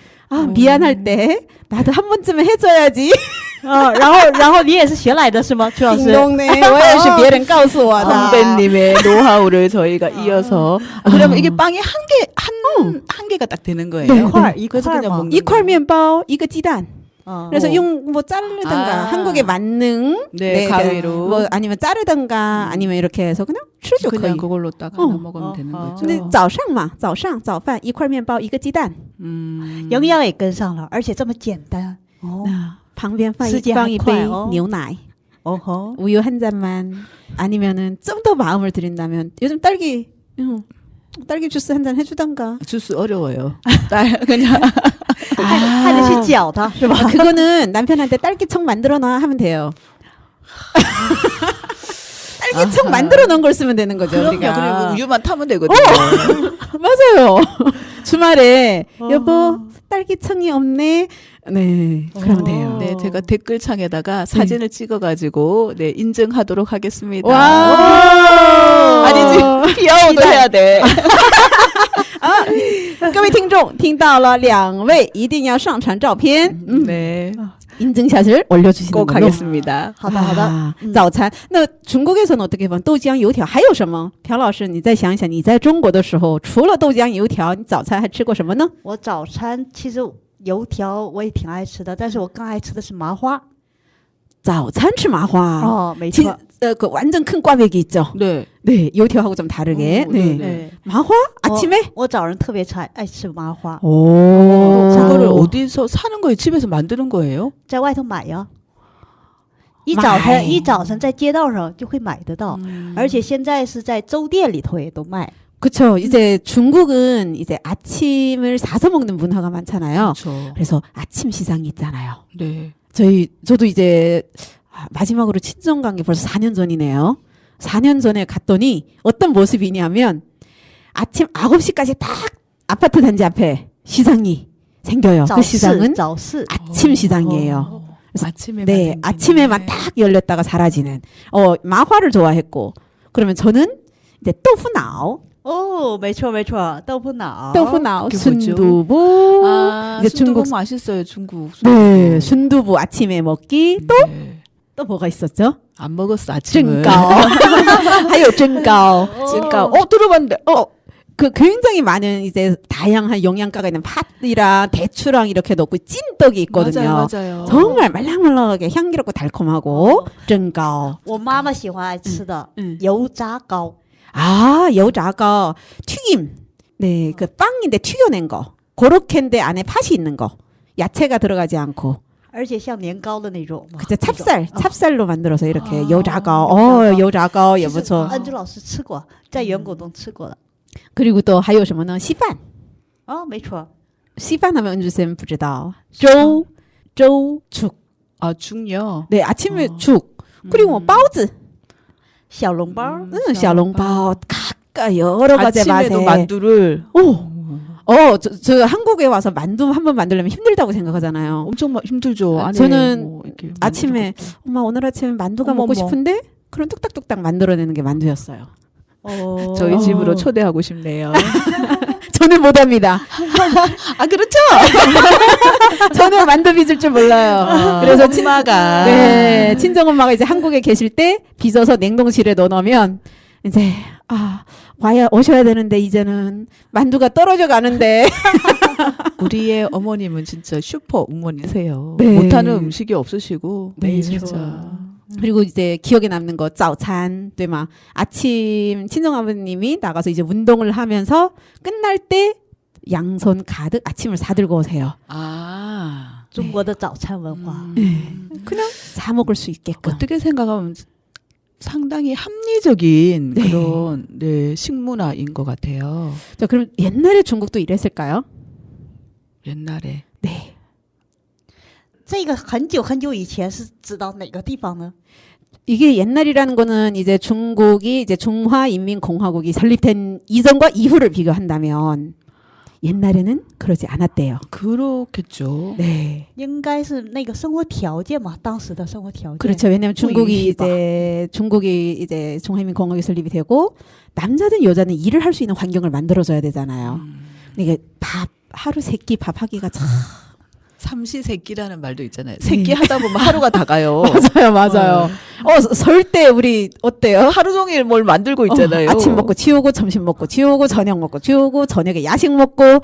미안할 때 나도 한 번쯤은 해줘야지. 然后你也是学来的是吗，崔老师？ 딩동네 我也是别人告诉我的. 선배님의 노하우를 저희가 이어서 그러면 이게 빵이 한 개가 딱 되는 거예요. 네, 이 그래서块 그냥 마. 먹는 一块面包一个鸡蛋. 그래서 어. 용 뭐 자르든가 한국의 만능 네, 가위로. 뭐 아니면 자르든가 아니면 이렇게 해서 그냥 吃就可以. 그냥 그걸로 딱 하나 먹으면 되는 거죠. 근데 早上嘛早上早饭一块面包一个鸡蛋. 营养也跟上了，而且这么简单。 旁边放时间还一杯快哦。 牛奶. 哦吼， 우유 한 잔만 아니면은 좀 더 마음을 들인다면 요즘 딸기 주스 한 잔 해주던가. 주스 어려워요. 그냥 还得去搅它是吧？ 그거는 남편한테 딸기청 만들어 놔 하면 돼요. 딸기청 만들어 놓은 걸 쓰면 되는 거죠. 그럼요. 우리가. 그리고 우유만 타면 되거든요. 맞아요. 주말에 여보 딸기청이 없네. 네, 그러면 돼요. 네, 제가 댓글창에다가 사진을 찍어가지고 네 인증하도록 하겠습니다. 와. 아니지 피아오도 해야 돼. 各位听众听到了，两位一定要上传照片。 네. 인증샷을 올려주시는 꼭 걸로. 하겠습니다. 好的好的，啊早餐那中国에서는 어떻게 보면 豆浆油条还有什么？朴老师，你再想一想，你在中国的时候，除了豆浆油条，你早餐还吃过什么呢？我早餐其实油条我也挺爱吃的，但是我更爱吃的是麻花。早餐吃麻花。 没 진, 错， 그 완전 큰 꽈배기 있죠. 네. 네, 요条하고 좀 다르게. 오, 네. 네, 네. 对， 마화? 아침에? 我早上特别爱吃麻花， 오. 그거를 어디서 사는 거예요? 집에서 만드는 거예요? 在外头买呀。一买早晨在街道上就会买得到，而且现在是在粥店里头也都卖。 그쵸. 이제 중국은 이제 아침을 사서 먹는 문화가 많잖아요. 그렇죠. 그래서 아침 시장이 있잖아요. 네. 저도 이제 마지막으로 친정 간 게 벌써 4년 전이네요. 4년 전에 갔더니 어떤 모습이냐면 아침 9시까지 딱 아파트 단지 앞에 시장이 생겨요. 그 早市 시장은 早市 아침 시장이에요. 아침에 네, 아침에만 딱 열렸다가 사라지는. 마화를 좋아했고. 그러면 저는 이제 또푸나오, 哦，没错没错，豆腐脑， 또푸나오, 그게 뭐죠? 순두부. 아, 이제 순두부 중국 맛있어요, 중국. 네, 순두부 아침에 먹기. 또 네. 또 뭐가 있었죠? 안 먹었어, 아침을. 蒸糕. 하요 蒸糕. 蒸糕. 들어봤는데. 그 굉장히 많은 이제 다양한 영양가가 있는 팥이랑 대추랑 이렇게 넣고 찐떡이 있거든요. 맞아요, 맞아요. 정말 말랑말랑하게 향기롭고 달콤하고 蒸糕.我妈妈喜欢爱吃的嗯油炸糕， 아, 여자가 튀김. 네, 그 빵인데 튀겨낸 거. 고로케인데 안에 팥이 있는 거. 야채가 들어가지 않고. 而且像年糕的那种嘛。 그죠, 찹쌀로 만들어서 이렇게 아, 여자가. 여자가 也不错.安珠老师吃过，在圆果洞吃过的。 그리고 또还有什么呢? 시판. 哦，没错， 시판 하면 은주쌤 不知道.粥, 죽. 아, 죽요? 네, 아침에 죽. 그리고 뭐 바오즈. 小笼包， 샤롱바오. 각각 여러 가지 맛에. 아침에도 만두를. 저 한국에 와서 만두 한번 만들려면 힘들다고 생각하잖아요. 엄청 힘들죠. 안에 저는 뭐 이렇게 아침에 만두도 있고. 엄마 오늘 아침에 만두가 어머머. 먹고 싶은데 그럼 뚝딱뚝딱 만들어내는 게 만두였어요. 哦， 저희 집으로 초대하고 싶네요. 저는 못합니다. 아, 그렇죠? 저는 만두 빚을 줄 몰라요. 그래서 엄마가. 네, 친정 엄마가 이제 한국에 계실 때 빚어서 냉동실에 넣어놓으면 이제 오셔야 되는데 이제는 만두가 떨어져 가는데. 우리의 어머님은 진짜 슈퍼 우먼이세요. 네. 못하는 음식이 없으시고. 네, 진짜. 그리고 이제 기억에 남는 거早餐, 对吗? 아침 친정아버님이 나가서 이제 운동을 하면서 끝날 때 양손 가득 아침을 사들고 오세요. 아. 中国的早餐文化。 그냥 사 먹을 수 있게끔. 어떻게 생각하면 상당히 합리적인 네. 그런 네, 식문화인 것 같아요. 자, 그럼 옛날에 중국도 이랬을까요? 옛날에. 네. 这个很久很久以前是指到哪个地方呢？ 이게 옛날이라는 거는 이제 중국이 이제 중화인민공화국이 설립된 이전과 이후를 비교한다면 옛날에는 그러지 않았대요. 그렇겠죠. 네. 应该是那个生活条件嘛，当时的生活条件。 그렇죠. 왜냐하면 중국이 봐. 이제 중화인민공화국이 설립이 되고 남자든 여자든 일을 할 수 있는 환경을 만들어줘야 되잖아요. 이게 하루 세끼 밥하기가 참 삼시세끼라는 말도 있잖아요. 세끼 하다 보면 하루가 다 가요. 맞아요. 설 때 우리 어때요? 하루 종일 뭘 만들고 있잖아요. 아침 먹고 치우고 점심 먹고 치우고 저녁 먹고 치우고 저녁에 야식 먹고.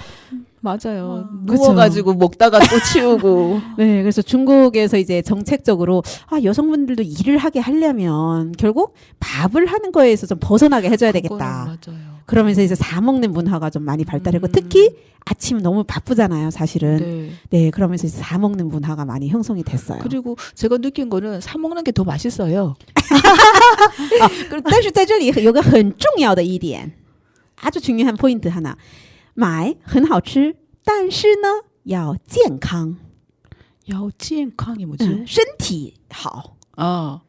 맞아요. 그쵸. 누워가지고 먹다가 또 치우고. 네, 그래서 중국에서 이제 정책적으로 여성분들도 일을 하게 하려면 결국 밥을 하는 거에서 좀 벗어나게 해줘야 되겠다. 맞아요. 그러면서 이제 사 먹는 문화가 좀 많이 발달했고 특히 아침 너무 바쁘잖아요, 사실은. 네. 네, 그러면서 이제 사 먹는 문화가 많이 형성이 됐어요. 그리고 제가 느낀 거는 사 먹는 게 더 맛있어요. 그리고 但是在这里有个很重要的一点， 아주 중요한 포인트 하나. 买很好吃，但是呢要健康， 야오지엔캉이 뭐지? 身体好， 아.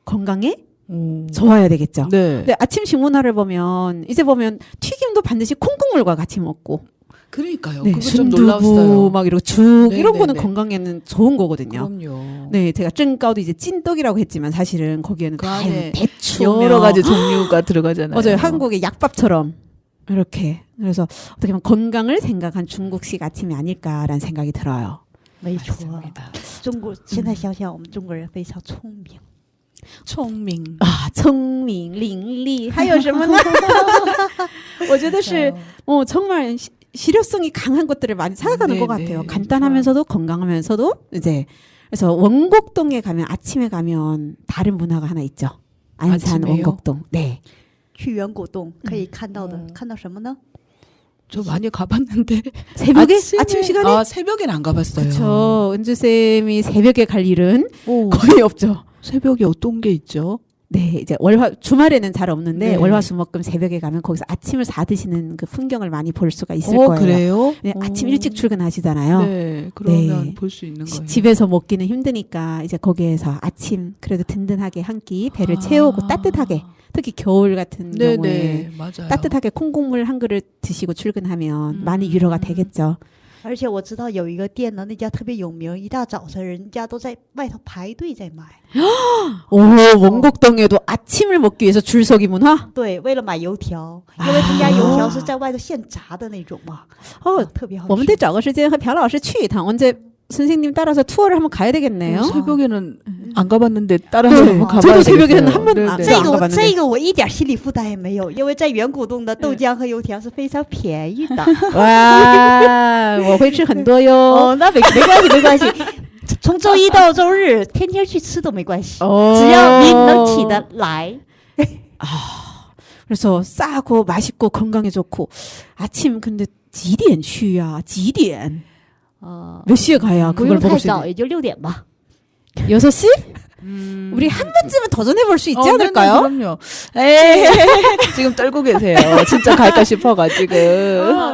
건강에 오. 좋아야 되겠죠. 네. 근데 아침 식문화를 보면 이제 보면 튀김도 반드시 콩국물과 같이 먹고, 그러니까요. 네, 그거 좀 순두부 놀라웠어요. 막 이러고 죽 네, 이런 네, 거는 네. 건강에는 좋은 거거든요. 그럼요. 네, 제가 蒸糕도 이제 찐떡이라고 했지만 사실은 거기에는 그 다양한 안에 대추 여러 가지 종류가 들어가잖아요. 맞아요. 한국의 약밥처럼 이렇게. 그래서 어떻게 보면 건강을 생각한 중국식 아침이 아닐까라는 생각이 들어요. 没错， 맞습니다. 中国现在想想，我们中国人非常聪明。 聪明啊，聪明伶俐，还有什么呢？我觉得是정말 실효성이 강한 것들을 많이 찾아가는 네, 것 같아요. 네. 간단하면서도 건강하면서도 이제 그래서 원곡동에 가면 아침에 가면 다른 문화가 하나 있죠. 안산 아침에요? 원곡동. 네. 去圆果洞可以看到的，看到什么呢？ 저 많이 가봤는데 새벽에 아침 시간에 아 새벽엔 안 가봤어요. 그렇죠. 은주 쌤이 새벽에 갈 일은 오, 거의 없죠. 새벽에 어떤 게 있죠? 네, 이제 주말에는 잘 없는데 네. 월화수목금 새벽에 가면 거기서 아침을 사 드시는 그 풍경을 많이 볼 수가 있을 거예요. 그래요? 네, 아침 일찍 출근하시잖아요. 네, 그러면 네. 볼 수 있는 거예요. 집에서 먹기는 힘드니까 이제 거기에서 아침 그래도 든든하게 한 끼 배를 채우고 따뜻하게 특히 겨울 같은 경우에 네네 맞아요. 따뜻하게 콩국물 한 그릇 드시고 출근하면 많이 위로가 되겠죠. 而且我知道有一个店呢，那家特别有名，一大早晨人家都在外头排队在买。 오, 원곡동에도 아침을 먹기 위해서 줄서기 문화? 对，为了买油条，因为他家油条是在外头现炸的那种嘛，特别好吃。我们得找个时间和朴老师去一趟. 언제 선생님 따라서 투어를 한번 가야 되겠네요. 새벽에는 안 가봤는데 따라서 네, 한번 가봐야 저도 새벽에는 되겠어요. 한 번도 네, 안 네. 这 안 个 가봤는데. 这个我一点心理负担也没有，因为在圆果洞的豆浆和油条是非常便宜的。 와, 我会吃很多哟.哦，那没关系没关系，从周一到周日天天去吃都没关系，只要您能起得来。 그래서 싸고 맛있고 건강에 좋고 아침 근데 几点去呀? 几点? 몇 시에 가야 不 그걸 用太 먹을 수 早， 있는? 也就6点吧。 6시? 우리 한 번쯤은 도전해 볼 수 있지 네네, 않을까요? 그럼요. 에이, 지금 떨고 계세요. 진짜 갈까 싶어가지고.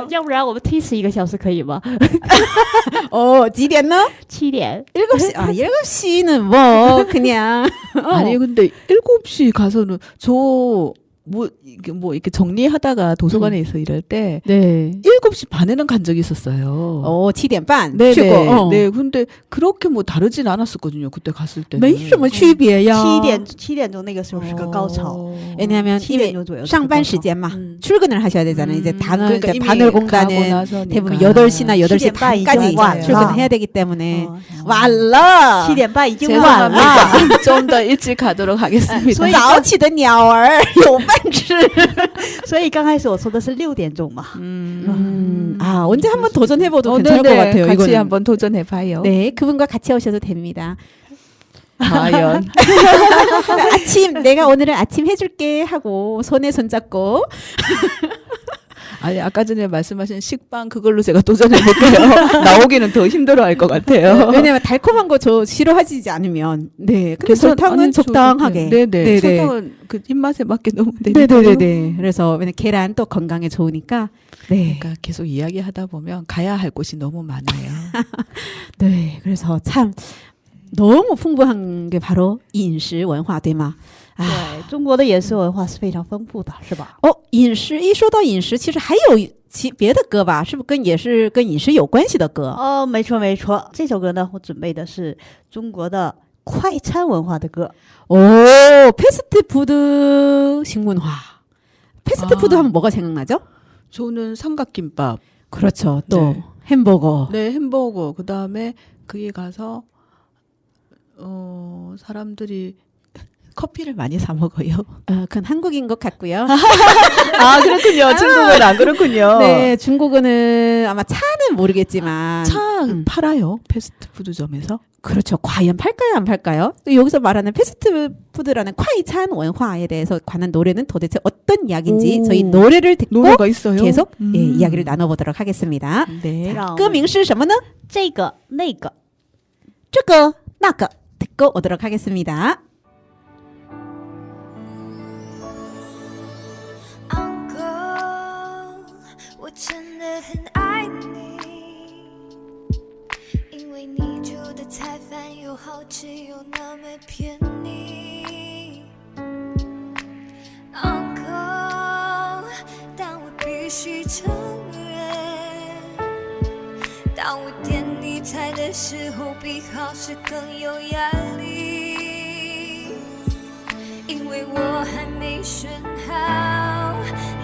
要不然我们推迟1个小时可以吗？ 几点呢? 7点。 7시. 아, 7시는 뭐 그냥 아니 근데 7시 가서는 저 뭐 이렇게 정리하다가 도서관에서 일할 때 네. 7시 반에는 간 적이 있었어요. 7点半 네, 쉬고. 네, 네. 근데 그렇게 뭐 다르진 않았었거든요. 그때 갔을 때는. 没什么区别呀. 7点钟那个时候是个高潮， 왜냐하면 7点钟左右 상반 시간嘛 음. 출근을 하셔야 되잖아요. 이제 단원 그러니까 이제 이미 바늘 가고 공단은 나서니까. 대부분 8시나 8시 7点半 반까지 已经晚了. 출근해야 되기 때문에 哦 완라. 7点半已经晚了。 죄송합니다. 좀 더 일찍 가도록 하겠습니다. 所以早起的鸟儿有饭吃. 所以刚开始我说的是6点钟嘛。 아, 언제 한번 도전해봐도 괜찮을 네네, 것 같아요. 같이 이거는. 한번 도전해봐요. 네, 그분과 같이 오셔도 됩니다. 과연. 아침 내가 오늘은 아침 해줄게 하고 손에 손잡고 아니 아까 전에 말씀하신 식빵 그걸로 제가 도전해볼게요. 나오기는 더 힘들어할 것 같아요. 왜냐면 달콤한 거 저 싫어하지 않으면 네. 근데 괜찮- 설탕은 아니, 적당하게. 네네. 설탕은 그 입맛에 맞게 넣으면 되니까요. 네네네. 그래서 왜냐 계란 또 건강에 좋으니까. 네. 그러니까 계속 이야기하다 보면 가야 할 곳이 너무 많아요. 네. 그래서 참 너무 풍부한 게 바로饮食文化对吗? 对，中国的饮食文化是非常丰富的，是吧？饮食一说到饮食，其实还有别的歌吧？是不是也是跟饮食有关系的歌？哦，没错没错，这首歌呢，我准备的是中国的快餐文化的歌。 패스트푸드 식문화. 패스트푸드 하면 뭐가 생각나죠? 저는 삼각김밥. 그렇죠. 또 네. 햄버거. 네, 햄버거. 그 다음에 그에 가서 사람들이 커피를 많이 사 먹어요. 그건 한국인 것 같고요. 아, 그렇군요. 중국은 안 그렇군요. 네, 중국은 아마 차는 모르겠지만 차 팔아요. 패스트푸드점에서. 그렇죠. 과연 팔까요, 안 팔까요? 또 여기서 말하는 패스트푸드라는 콰이찬 원화에 대해서 관한 노래는 도대체 어떤 이야기인지 오. 저희 노래를 듣고 노래가 있어요. 계속 예, 이야기를 나눠보도록 하겠습니다. 네. 让我们歌名是什么呢?这个那个。这个那个 듣고 오도록 하겠습니다. Uncle，我真的很爱你，因为你煮的菜饭又好吃又那么便宜。Uncle，但我必须承认，当我点你菜的时候，比考试更有压力，因为我还没选好，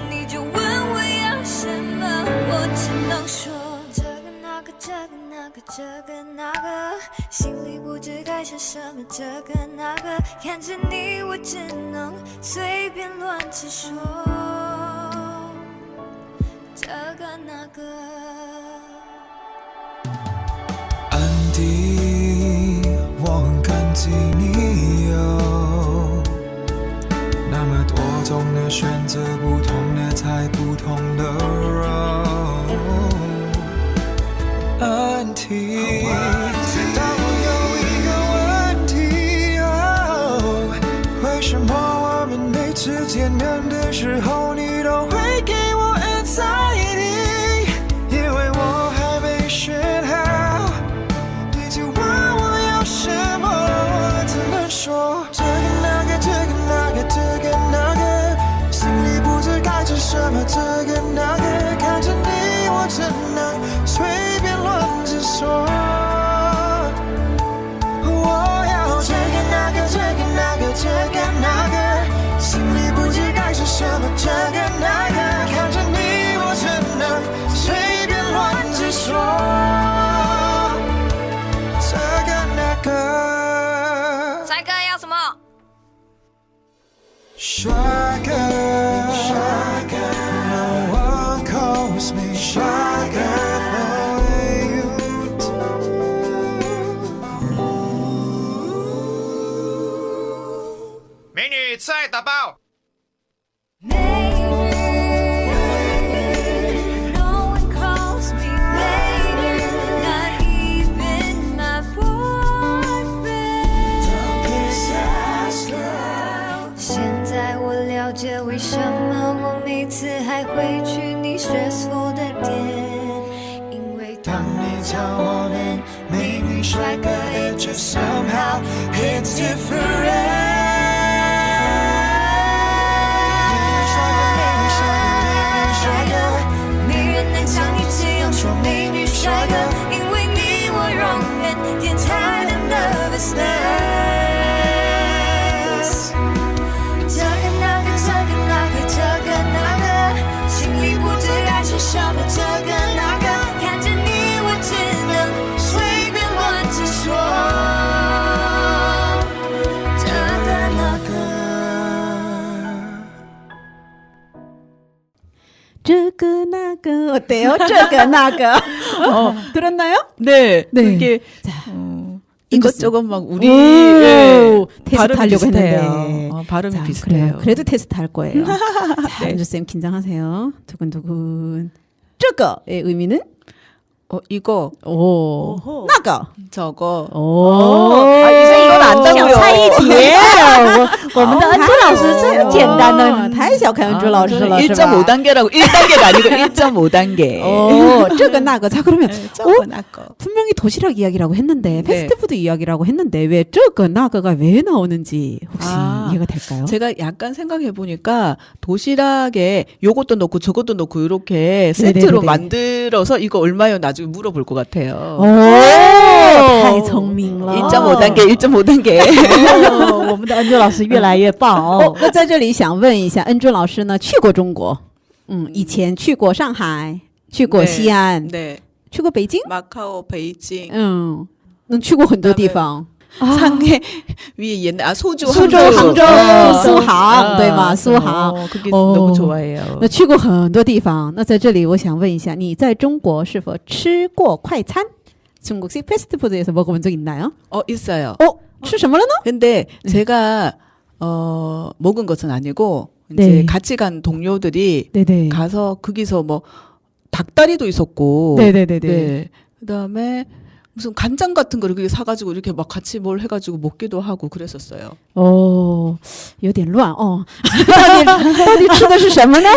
你就问我要什么，我只能说这个那个这个那个这个那个，心里不知该是什么这个那个，看着你我只能随便乱直说，这个那个。安迪，我很感激你有那么多种的选择，不同的菜，不同的肉。安迪，但我有一个问题为什么我们每次见面的时候，你都会给我 anxiety？ 因为我还没选好，你就问我要什么，怎么说？这个那个，这个那个，这个那个，心里不知该吃什么，这个那个，看着你我只能随便乱直说。我要这个那个，这个那个，这个那个，心里不知该是什么，这个那个，看着你我只能随便乱直说。这个那个，帅哥要什么？帅哥，帅哥 ，No one calls me 帅哥。美女，吃爱打包。美女 No one calls me 美女 Not even my boyfriend 现在我了解为什么我每次还会去你 stressful 的点，因为当你叫我们美女帅哥 It just somehow hits different。说美女帅哥，因为你我永远天才的 nervousness。这个那个，这个那个，这个那个，心里不知该是什么，这个那个，看着你我只能随便乱直说。这个那个。这个那个어때요？这个那个들었나요？ 네, 네. 그게 자, 이것저것 막 우리 테스트 하려고 했는데 발음이 자, 비슷해요. 그래도 테스트 할 거예요. 자, 네. 은주쌤 긴장하세요. 두근두근. 这个의 의미는? 이거, 오, 那个 저거. 이건 안다고요. 小菜一碟我们的恩珠老师真简单的，太小看恩珠老师了，是吧？ 1.5단계라고 1단계가 아니고 1.5단계. 오, 这个那个. 자, 그러면 저거 나거. 분명히 도시락 이야기라고 했는데 네. 패스트푸드 이야기라고 했는데 왜这个那个가 왜 나오는지 혹시 이해가 될까요? 제가 약간 생각해 보니까 도시락에 요것도 넣고 저것도 넣고 이렇게 세트로 네네네네. 만들어서 이거 얼마요? 나중에 물어볼 것 같아요. 哦，太聪明了。 1.5단계, 1.5단계. 我们的恩珠老师越来越棒哦。那在这里想问一下，恩珠老师呢，去过中国，以前去过上海，去过西安， 네. 去过北京， 마카오, 베이징. 去过很多地方。 상해 위에 옛날 소주, 苏州、杭州、苏杭，对吗？苏杭， 그게 너무 좋아해요. 那去过很多地方。那在这里，我想问一下，你在中国是否吃过快餐？ 중국식 패스트푸드에서 먹어본 적 있나요? 있어요. 吃什么了呢？ 근데 제가 먹은 것은 아니고 이제 네. 같이 간 동료들이 네네. 가서 거기서 뭐 닭다리도 있었고, 네네네네. 네. 그다음에 무슨 간장 같은 거 이렇게 사가지고 이렇게 막 같이 뭘 해가지고 먹기도 하고 그랬었어요. 有点乱哦。到底吃的是什么呢？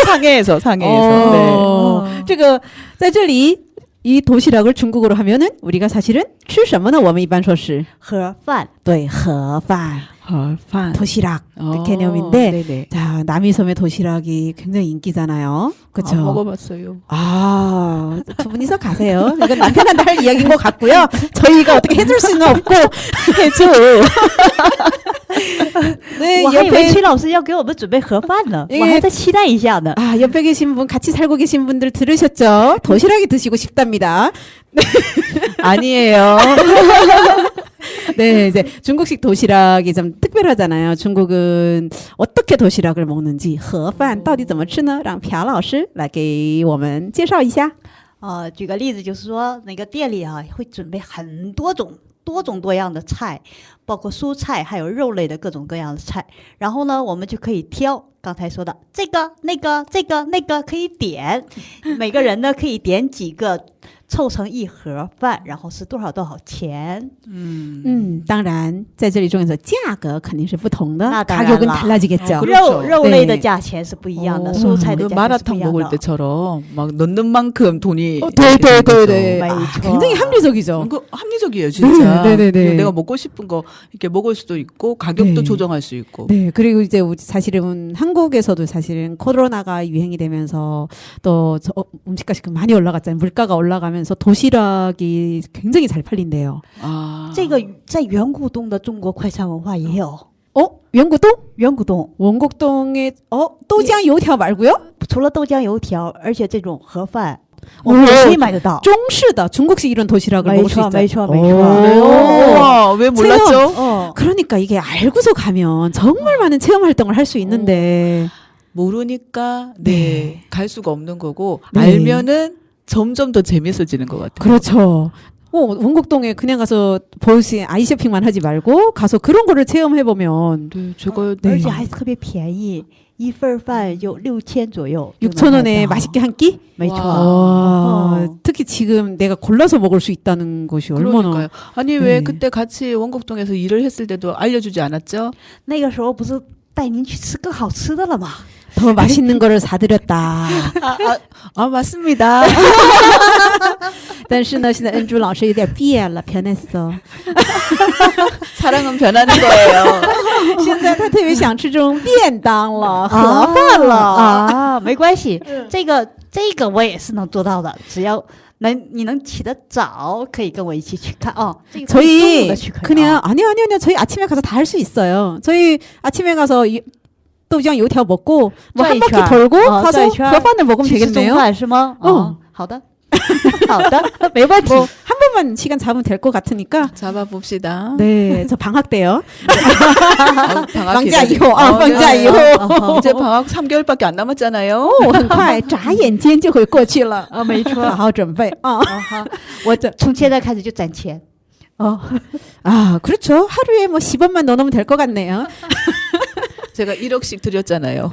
상해에서. 네. 这个在这里 이 도시락을 중국어로 하면은 우리가 사실은 吃什么呢？我们一般说是盒饭，对盒饭 헐판. 도시락 개념인데 네네. 자 남이섬의 도시락이 굉장히 인기잖아요. 그렇죠? 먹어봤어요. 아, 두 분이서 가세요. 이건 남편한테 할 이야기인 것 같고요. 저희가 어떻게 해줄 수는 없고 해줘. 네, 我还以为 옆에 曲老师要给我们准备盒饭呢， 예 我还在期待一下呢。 아, 옆에 계신 분, 같이 살고 계신 분들 들으셨죠? 도시락이 드시고 싶답니다. 아니에요. 네, 이제 중국식 도시락이 좀 특별하잖아요. 중국은 어떻게 도시락을 먹는지, 盒饭到底怎么吃呢？让朴老师来给我们介绍一下。举个例子，就是说那个店里啊会准备很多种多样的菜，包括蔬菜还有肉类的各种各样的菜。然后呢，我们就可以挑刚才说的这个、那个、这个、那个可以点，每个人呢可以点几个，凑成一盒饭，然后是多少钱。当然在这里重要的价格肯定是不同的，那当然了。 가격은 달라지겠죠. 그렇죠. 肉类的价钱是不一样的，蔬菜的 그 价钱是不 마라탕 一样 먹을 的。 때처럼 막 넣는 만큼 돈이 네. 아, 굉장히 합리적이죠. 그 합리적이에요, 진짜. 네네네. 내가 먹고 싶은 거 이렇게 먹을 수도 있고 가격도 네. 조정할 수 있고. 네, 그리고 이제 사실은 한국에서도 사실은 코로나가 유행이 되면서 또 음식값이 많이 올라갔잖아요. 물가가 올라가면서 도시락이 굉장히 잘 팔린대요. 아. 这个在圆古洞的中国快餐文化也有。 元古洞? 圆古洞 원곡동에豆浆油条 말고요? 除了豆浆油条，而且这种盒饭哦我们也可以买得到。 중式的 중국식 이런 도시락을 먹을 수 있어요. 没错。 그래요? 우와, 왜 몰랐죠? 그러니까 이게 알고서 가면 정말 많은 체험 활동을 할 수 있는데 모르니까 네. 갈 수가 없는 거고 네. 알면은 점점 더 재밌어지는 것 같아요. 그렇죠. 원곡동에 그냥 가서 아이쇼핑만 하지 말고 가서 그런 거를 체험해 보면 네, 제가 而且还特别便宜，一份饭就6000左右， 6,000원에 맛있게 한 끼? 没错。 와, 특히 지금 내가 골라서 먹을 수 있다는 것이 얼마나 그러니까요. 아니 왜 네. 그때 같이 원곡동에서 일을 했을 때도 알려주지 않았죠? 那个时候不是带您去吃更好吃的了吗？ 더 맛있는 거를 사드렸다. 아 맞습니다. 但是呢，现在恩珠老师有点变了，변했어. 사랑은 변하는 거예요. 现在他特别想吃这种便当了，盒饭了。啊，没关系，这个我也是能做到的，只要你能起得早，可以跟我一起去看哦。这个中午 저희 的去可以 그냥 아니요. 저희 아침에 가서 다 할 수 있어요. 저희 아침에 가서豆浆油条 먹고 뭐 한 바퀴 돌고 가서盒饭을 먹으면 去吃中 되겠네요. 饭是吗？ 好的，好的，没问题。 뭐 한 번만 시간 잡으면 될 것 같으니까. 잡아봅시다. 네, 저 방학 때요. 방학 방자 기간이- 이후, 방자 네. 이후. 이제 방학 3개월밖에 안 남았잖아요. 很快眨眼间就会过去了。没错。好好准备啊！我从现在开始就攒钱。 그렇죠. 하루에 뭐 10원만 넣어놓으면 될 것 같네요. 제가 1억씩 드렸잖아요.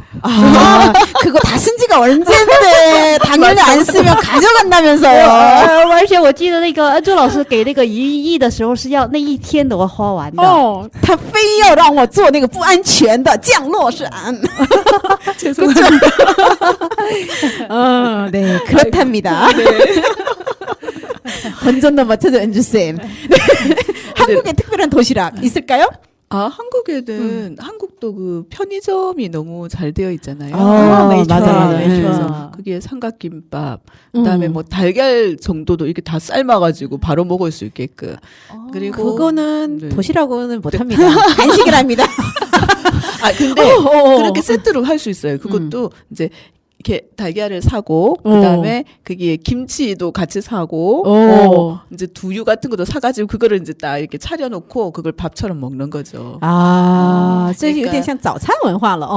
그거 다 쓴 지가 언젠데 당연히 안 쓰면 가져간다면서요. 而且我记得那个恩珠老师给那个1亿的时候是要那一天都要花完的。他非要让我做那个不安全的降落伞。 죄송합니다. 네, 그렇답니다. 혼전도 맞춰줘, 은주쌤. 한국에 특별한 도시락 있을까요? 한국에는 한국도 그 편의점이 너무 잘 되어 있잖아요. 맞아요. 그래서 그게 삼각김밥, 그다음에 뭐 달걀 정도도 이렇게 다 삶아가지고 바로 먹을 수 있게끔. 그리고 그거는 네. 도시락은 못합니다. 간식을 합니다. 근데 그렇게 세트로 할 수 있어요. 그것도 이제 이렇게 달걀을 사고 그다음에 거기에 김치도 같이 사고 이제 두유 같은 것도 사가지고 그거를 이제 딱 이렇게 차려놓고 그걸 밥처럼 먹는 거죠. 这有点像早餐文化了.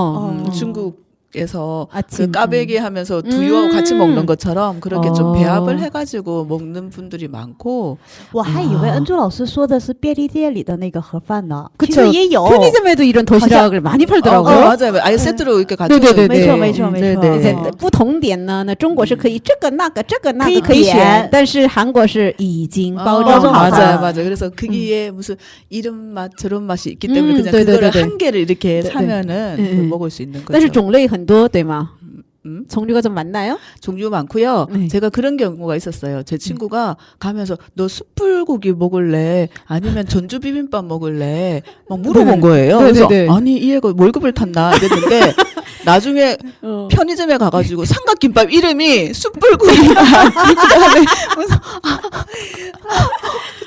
중국에서 아침. 그 까베기 하면서 두유하고 같이 먹는 것처럼 그렇게 좀 배합을 해가지고 먹는 분들이 많고. 我还以为恩珠老师说的是便利店里的那个盒饭呢，其 그쵸. 实也有。 편의점에도 이런 도시락을 많이 팔더라고요. 맞아요. 아예 세트로 이렇게 같이. 네네네. 没错没错没错。 이제 不同点呢，中国是可以这个那个可以可以选，点。但是韩国是已经包装好的。 맞아요. 그래서 거기에 무슨 이런 맛 저런 맛이 있기 때문에 그냥 그거를 한 개를 이렇게 사면은 먹을 수 있는 거죠. 但是种类很多，对吗？ 종류가 좀 많나요? 종류 많고요. 네. 제가 그런 경우가 있었어요. 제 친구가 가면서 너 숯불고기 먹을래? 아니면 전주 비빔밥 먹을래? 막 물어본 거예요. 그래서 아니 이 애가 월급을 탔나 이랬는데 나중에 어. 편의점에 가가지고 삼각김밥 이름이 숯불구이 그다음에 무슨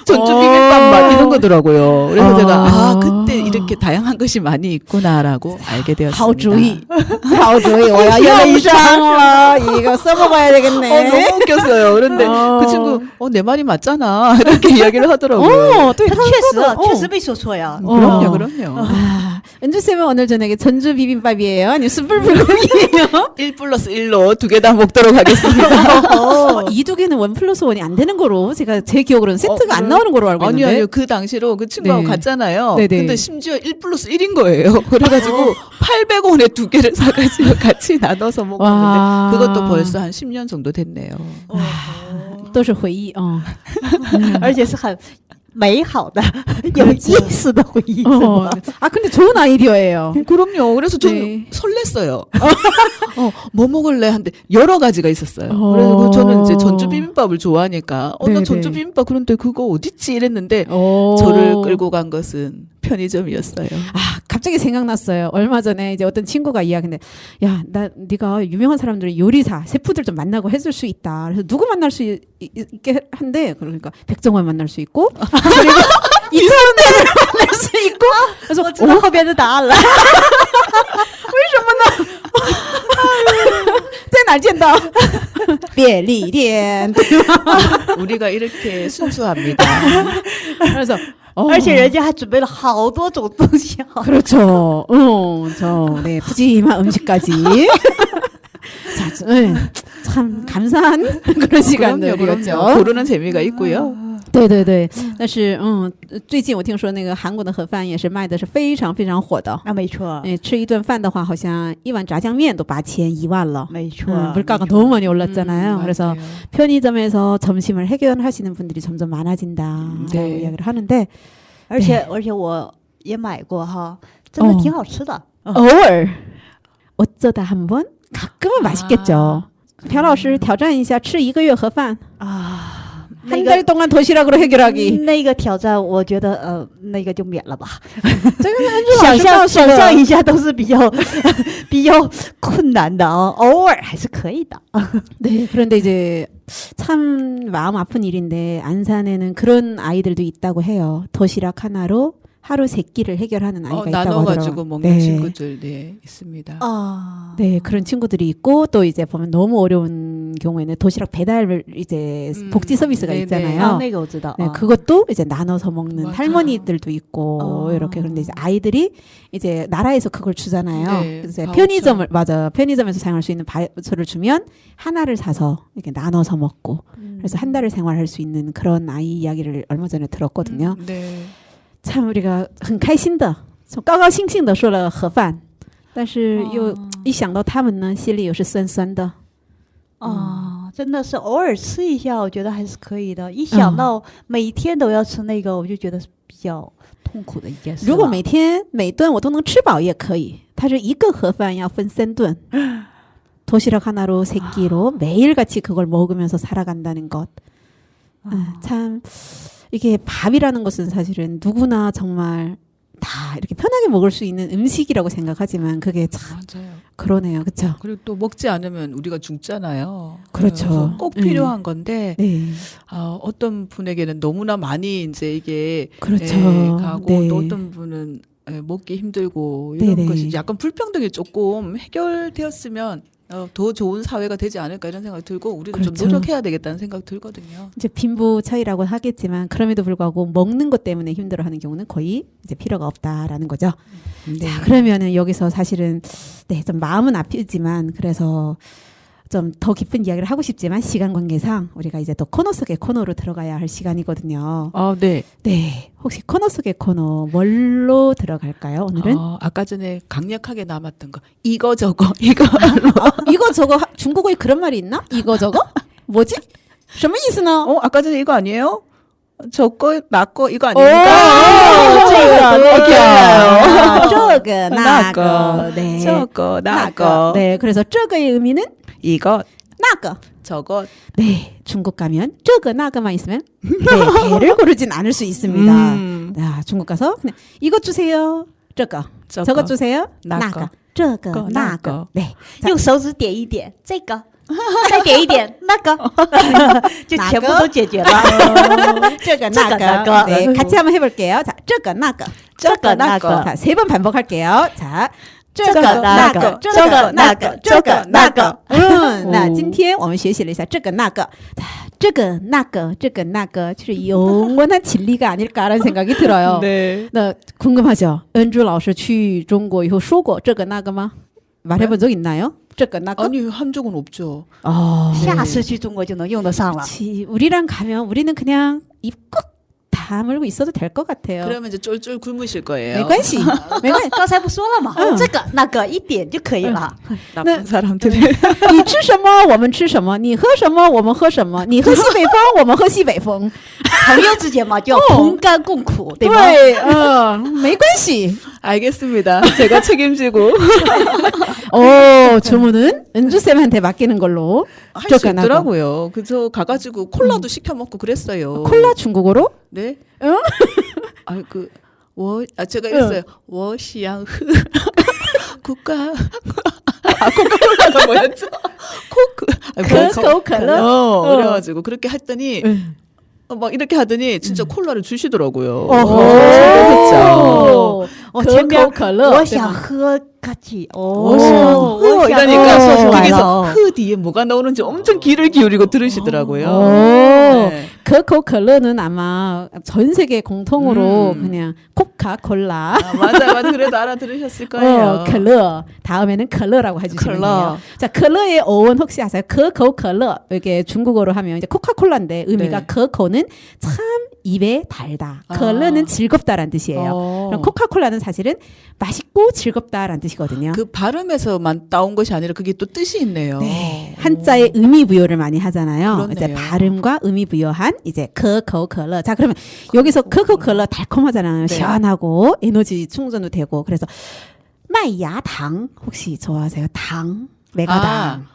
전주 비빔밥 막 이런 거더라고요. 그래서 제가 그때 이렇게 다양한 것이 많이 있구나라고 알게 되었습니다. 好主意，好主意，我要用上了，이거 써먹어야 되겠네. 너무 웃겼어요. 그런데 그 친구 내 말이 맞잖아 이렇게 이야기를 하더라고요. 哦，对，他他确实没说错呀。 그럼요, 그럼요. 아, 은주 쌤은 오늘 저녁에 전주 비빔밥이에요? 아니면 숯불불고기예요? 1+1로 두 개 다 먹도록 하겠습니다. 이 두 개는 1+1이 안 되는 거로 제가 제 기억으로는 세트가 안 나오는 거로 알고 있는데. 아니요. 그 당시로 그 친구하고 네. 갔잖아요. 네네. 근데 심지어 1+1인 거예요. 그래가지고 800원에 두 개를 사가지고 같이 나눠서 먹었는데 와. 그것도 벌써 한 10년 정도 됐네요. 都是回忆哦。而且是很美好的、有意思的回忆。 어. 아 근데 좋은 아이디어예요. 그럼요. 그래서 저는 네. 설렜어요. 뭐 먹을래? 한데 여러 가지가 있었어요. 어. 그래서 저는 이제 전주 비빔밥을 좋아하니까 나 네네. 전주 비빔밥 그런데 그거 어딨지? 이랬는데 오. 저를 끌고 간 것은 편의점이었어요. 아 갑자기 생각났어요. 얼마 전에 이제 어떤 친구가 이야기인데, 야, 네가 유명한 사람들 요리사, 셰프들 좀 만나고 해줄 수 있다. 그래서 누구 만날 수 있게 한데, 그러니까 백종원 만날 수 있고, 그리고 이찬원을 만날 수 있고, 그래서 我知道后边的答案了。在哪儿见到？便利店。 우리가 이렇게 순수합니다. 그래서 而且人家还准备了好多种东西啊。 그렇죠. 네, 푸짐한 음식까지. 자, 참 감사한 그런 시간들이었죠. 고르는 재미가 있고요. 对对对，但是最近我听说那个韩国的盒饭也是卖的是非常非常火的。那没错，吃一顿饭的话，好像一碗炸酱面都8000、1만了。 没错。 물가가 너무 많이 올랐잖아요. 그래서 맞아요. 편의점에서 점심을 해결하시는 분들이 점점 많아진다. 네. 이야기를 하는데 而且我也买过哈，真的挺好吃的。 偶尔 어쩌다 한번 가끔은 맛있겠죠. 朴老师挑战一下吃一个月盒饭 啊， 한 달 동안 도시락으로 해결하기. 那个挑战，我觉得那个就免了吧。 想想象一下都是比较困难的啊，偶尔还是可以的。 네, 그런데 이제 참 마음 아픈 일인데 안산에는 그런 아이들도 있다고 해요. 도시락 하나로 하루 3끼를 해결하는 아이가 있다고 나눠가지고 하더라고요. 먹는 네. 친구들 있습니다. 아, 네, 그런 친구들이 있고 또 이제 보면 너무 어려운 경우에는 도시락 배달 이제 복지 서비스가 네네. 있잖아요. 啊，那个我知道。 네, 啊 그것도 이제 나눠서 먹는 맞아요. 할머니들도 있고 이렇게. 그런데 이제 아이들이 이제 나라에서 그걸 주잖아요. 네, 그래서 바우처. 편의점을 맞아 편의점에서 사용할 수 있는 바우처를 주면 하나를 사서 이렇게 나눠서 먹고 그래서 한 달을 생활할 수 있는 그런 아이 이야기를 얼마 전에 들었거든요. 네. 참 우리가 很开心的高高兴兴的说了盒饭但是又一想到他们呢心里又是酸酸的。啊，真的是偶尔吃一下，我觉得还是可以的。一想到每天都要吃那个，我就觉得是比较痛苦的一件事了。如果每天每顿我都能吃饱也可以。它是一个盒饭要分3顿。 도시락 하나로 3끼로 매일같이 그걸 먹으면서 살아간다는 것. 참 이게 밥이라는 것은 사실은 누구나 정말 다 이렇게 편하게 먹을 수 있는 음식이라고 생각하지만 그게 참 맞아요. 그러네요. 그렇죠? 그리고 또 먹지 않으면 우리가 죽잖아요. 그렇죠. 그래서 꼭 필요한 건데 네. 어떤 분에게는 너무나 많이 이제 이게 그렇죠. 가고 네. 또 어떤 분은 먹기 힘들고 이런 네네. 것이 약간 불평등이 조금 해결되었으면 더 좋은 사회가 되지 않을까 이런 생각이 들고 우리도 그렇죠. 좀 노력해야 되겠다는 생각이 들거든요. 이제 빈부 차이라고 하겠지만 그럼에도 불구하고 먹는 것 때문에 힘들어하는 경우는 거의 이제 필요가 없다라는 거죠. 네. 자, 그러면은 여기서 사실은 좀 마음은 아프지만 그래서 좀 더 깊은 이야기를 하고 싶지만 시간 관계상 우리가 이제 또 코너 속의 코너로 들어가야 할 시간이거든요. 네. 네, 혹시 코너 속의 코너 뭘로 들어갈까요? 오늘은 아까 전에 강력하게 남았던 거 이거 저거 이거 이거 저거 중국어에 그런 말이 있나? 이거 저거 뭐지? 什么意思呢? 아까 전에 이거 아니에요? 저거 나거 이거 오, 아닙니까? 这个那个 네. 저거 나거 네, 그래서 这个의 의미는 이것 那个 저것 네, 중국 가면 这个那个만 있으면 네, 배를 고르진 않을 수 있습니다. 중국 가서 그냥 이것 주세요. 这个 저것 주세요. 那个这个那个， 네. 자, 用手指点一点，这个，再点一点那个，就全部都解决了。这个那个. 네, 같이 한번 해볼게요. 자, 这个那个. 这个那个， 자, 3번 반복할게요. 자, 这个那个，这个那个，这个那个。那今天我们学习了一下这个那个，这个那个，这个那个就是영원한 진리가 아닐까라는 생각이 들어요. 네. 나 궁금하죠? 은주 老师去中国以后说过这个那个吗? 말해본 적 있나요? 这个那个? 아니 한 적은 없죠. 下次去中国就能用得上了。 우리랑 가면 우리는 그냥 입 꾹 다물고 있어도 될 것 같아요. 그러면 이제 쫄쫄 굶으실 거예요. 没关系，没关系。刚才不说了吗？这个那个一点就可以了。 나쁜 사람들. 你吃什么我们吃什么，你喝什么我们喝什么，你喝西北风我们喝西北风。朋友之间嘛，就要同甘共苦，对吗？对，没关系。 알겠습니다. 제가 책임지고. 주문은 은주쌤한테 맡기는 걸로. 할 수 있더라고요. 그래서 가가지고 콜라도 시켜 먹고 그랬어요. 콜라 중국어로? 네. 응? 제가 이랬어요. 워시양흐 국가. 코카콜라가 뭐였죠? 코카콜라. 그래가지고 그렇게 했더니 막 이렇게 하더니 진짜 콜라를 주시더라고요. 오. 前面可乐我想喝咖喱， 이러니까 거기서 거기서 흐 뒤에 뭐가 나오는지 엄청 귀를 기울이고 들으시더라고요. 네. 코카콜라는 아마 전 세계 공통으로 그냥 코카콜라. 맞아. 그래도 알아들으셨을 거예요. 可乐. 다음에는 可乐라고 해주시면 컬러. 돼요. 자, 可乐의 어원 혹시 아세요? 可口可乐. 이게 중국어로 하면 이제 코카콜라인데 의미가 네. 可口는 참 입에 달다. 可乐는 즐겁다라는 뜻이에요. 그럼 코카콜라는 사실은 맛있고 즐겁다라는 뜻이거든요. 그 발음에서만 나온 것이 아니라 그게 또 뜻이 있네요. 네, 한자의 의미 부여를 많이 하잖아요. 그렇네요. 이제 발음과 의미 부여한 이제 可口可乐. 자, 그러면 여기서 可口可乐 달콤하잖아요. 네. 시원하고 에너지 충전도 되고. 그래서 麦芽糖 혹시 좋아하세요? 당, 메가당.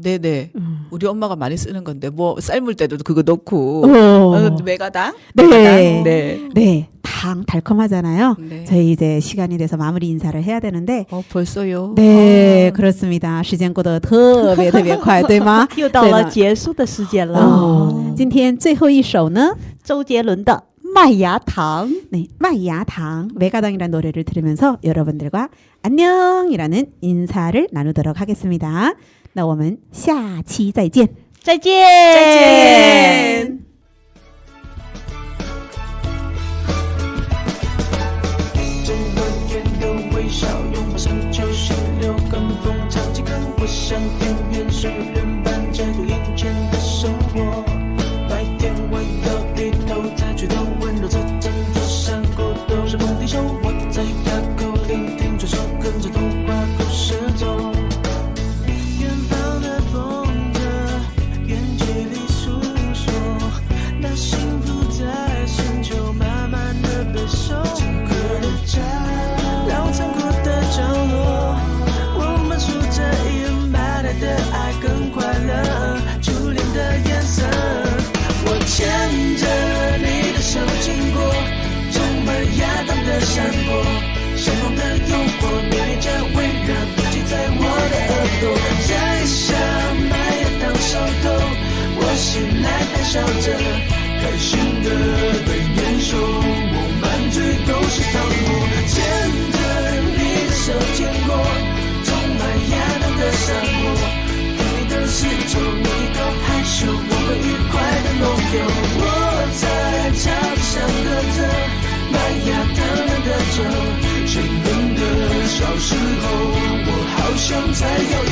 네네. 우리 엄마가 많이 쓰는 건데 뭐 삶을 때도 그거 넣고 메가당? 네. 네. 네, 당 달콤하잖아요. 네. 저희 이제 시간이 돼서 마무리 인사를 해야 되는데. 벌써요? 네, 그렇습니다. 时间过得特别特别快，对吗？又到了结束的时间了。今天最后一首呢？周杰伦的麦芽糖。 네, 麦芽糖 메가당이라는 노래를 들으면서 여러분들과 안녕이라는 인사를 나누도록 하겠습니다. 那我们下期再见。再见。整个圆的微笑，拥抱深秋细流，跟风唱起歌，我像田园诗人般摘录眼前的生活。白天我要低头采取的温柔，这珍珠闪过都是梦地球。我在哑口聆听传说，跟着童话故事走。远方的风筝，远距离诉说，那幸福在深秋慢慢的被收。残酷的家，让残酷的角落，我们数着一人买来的爱更快乐。初恋的颜色，我牵着你的手经过，充满亚当的山坡，相逢的诱惑，你着微热不及在我的耳朵，摘下麦芽当手头，我醒来微笑着，开心的被年兽，我满嘴都是糖果，牵着你的手经过，充满亚当的山坡，你的丝绸，你的害羞，我们愉快的梦游，我在桥上喝着麦芽糖的酒，谁能的小时候，我好想再有一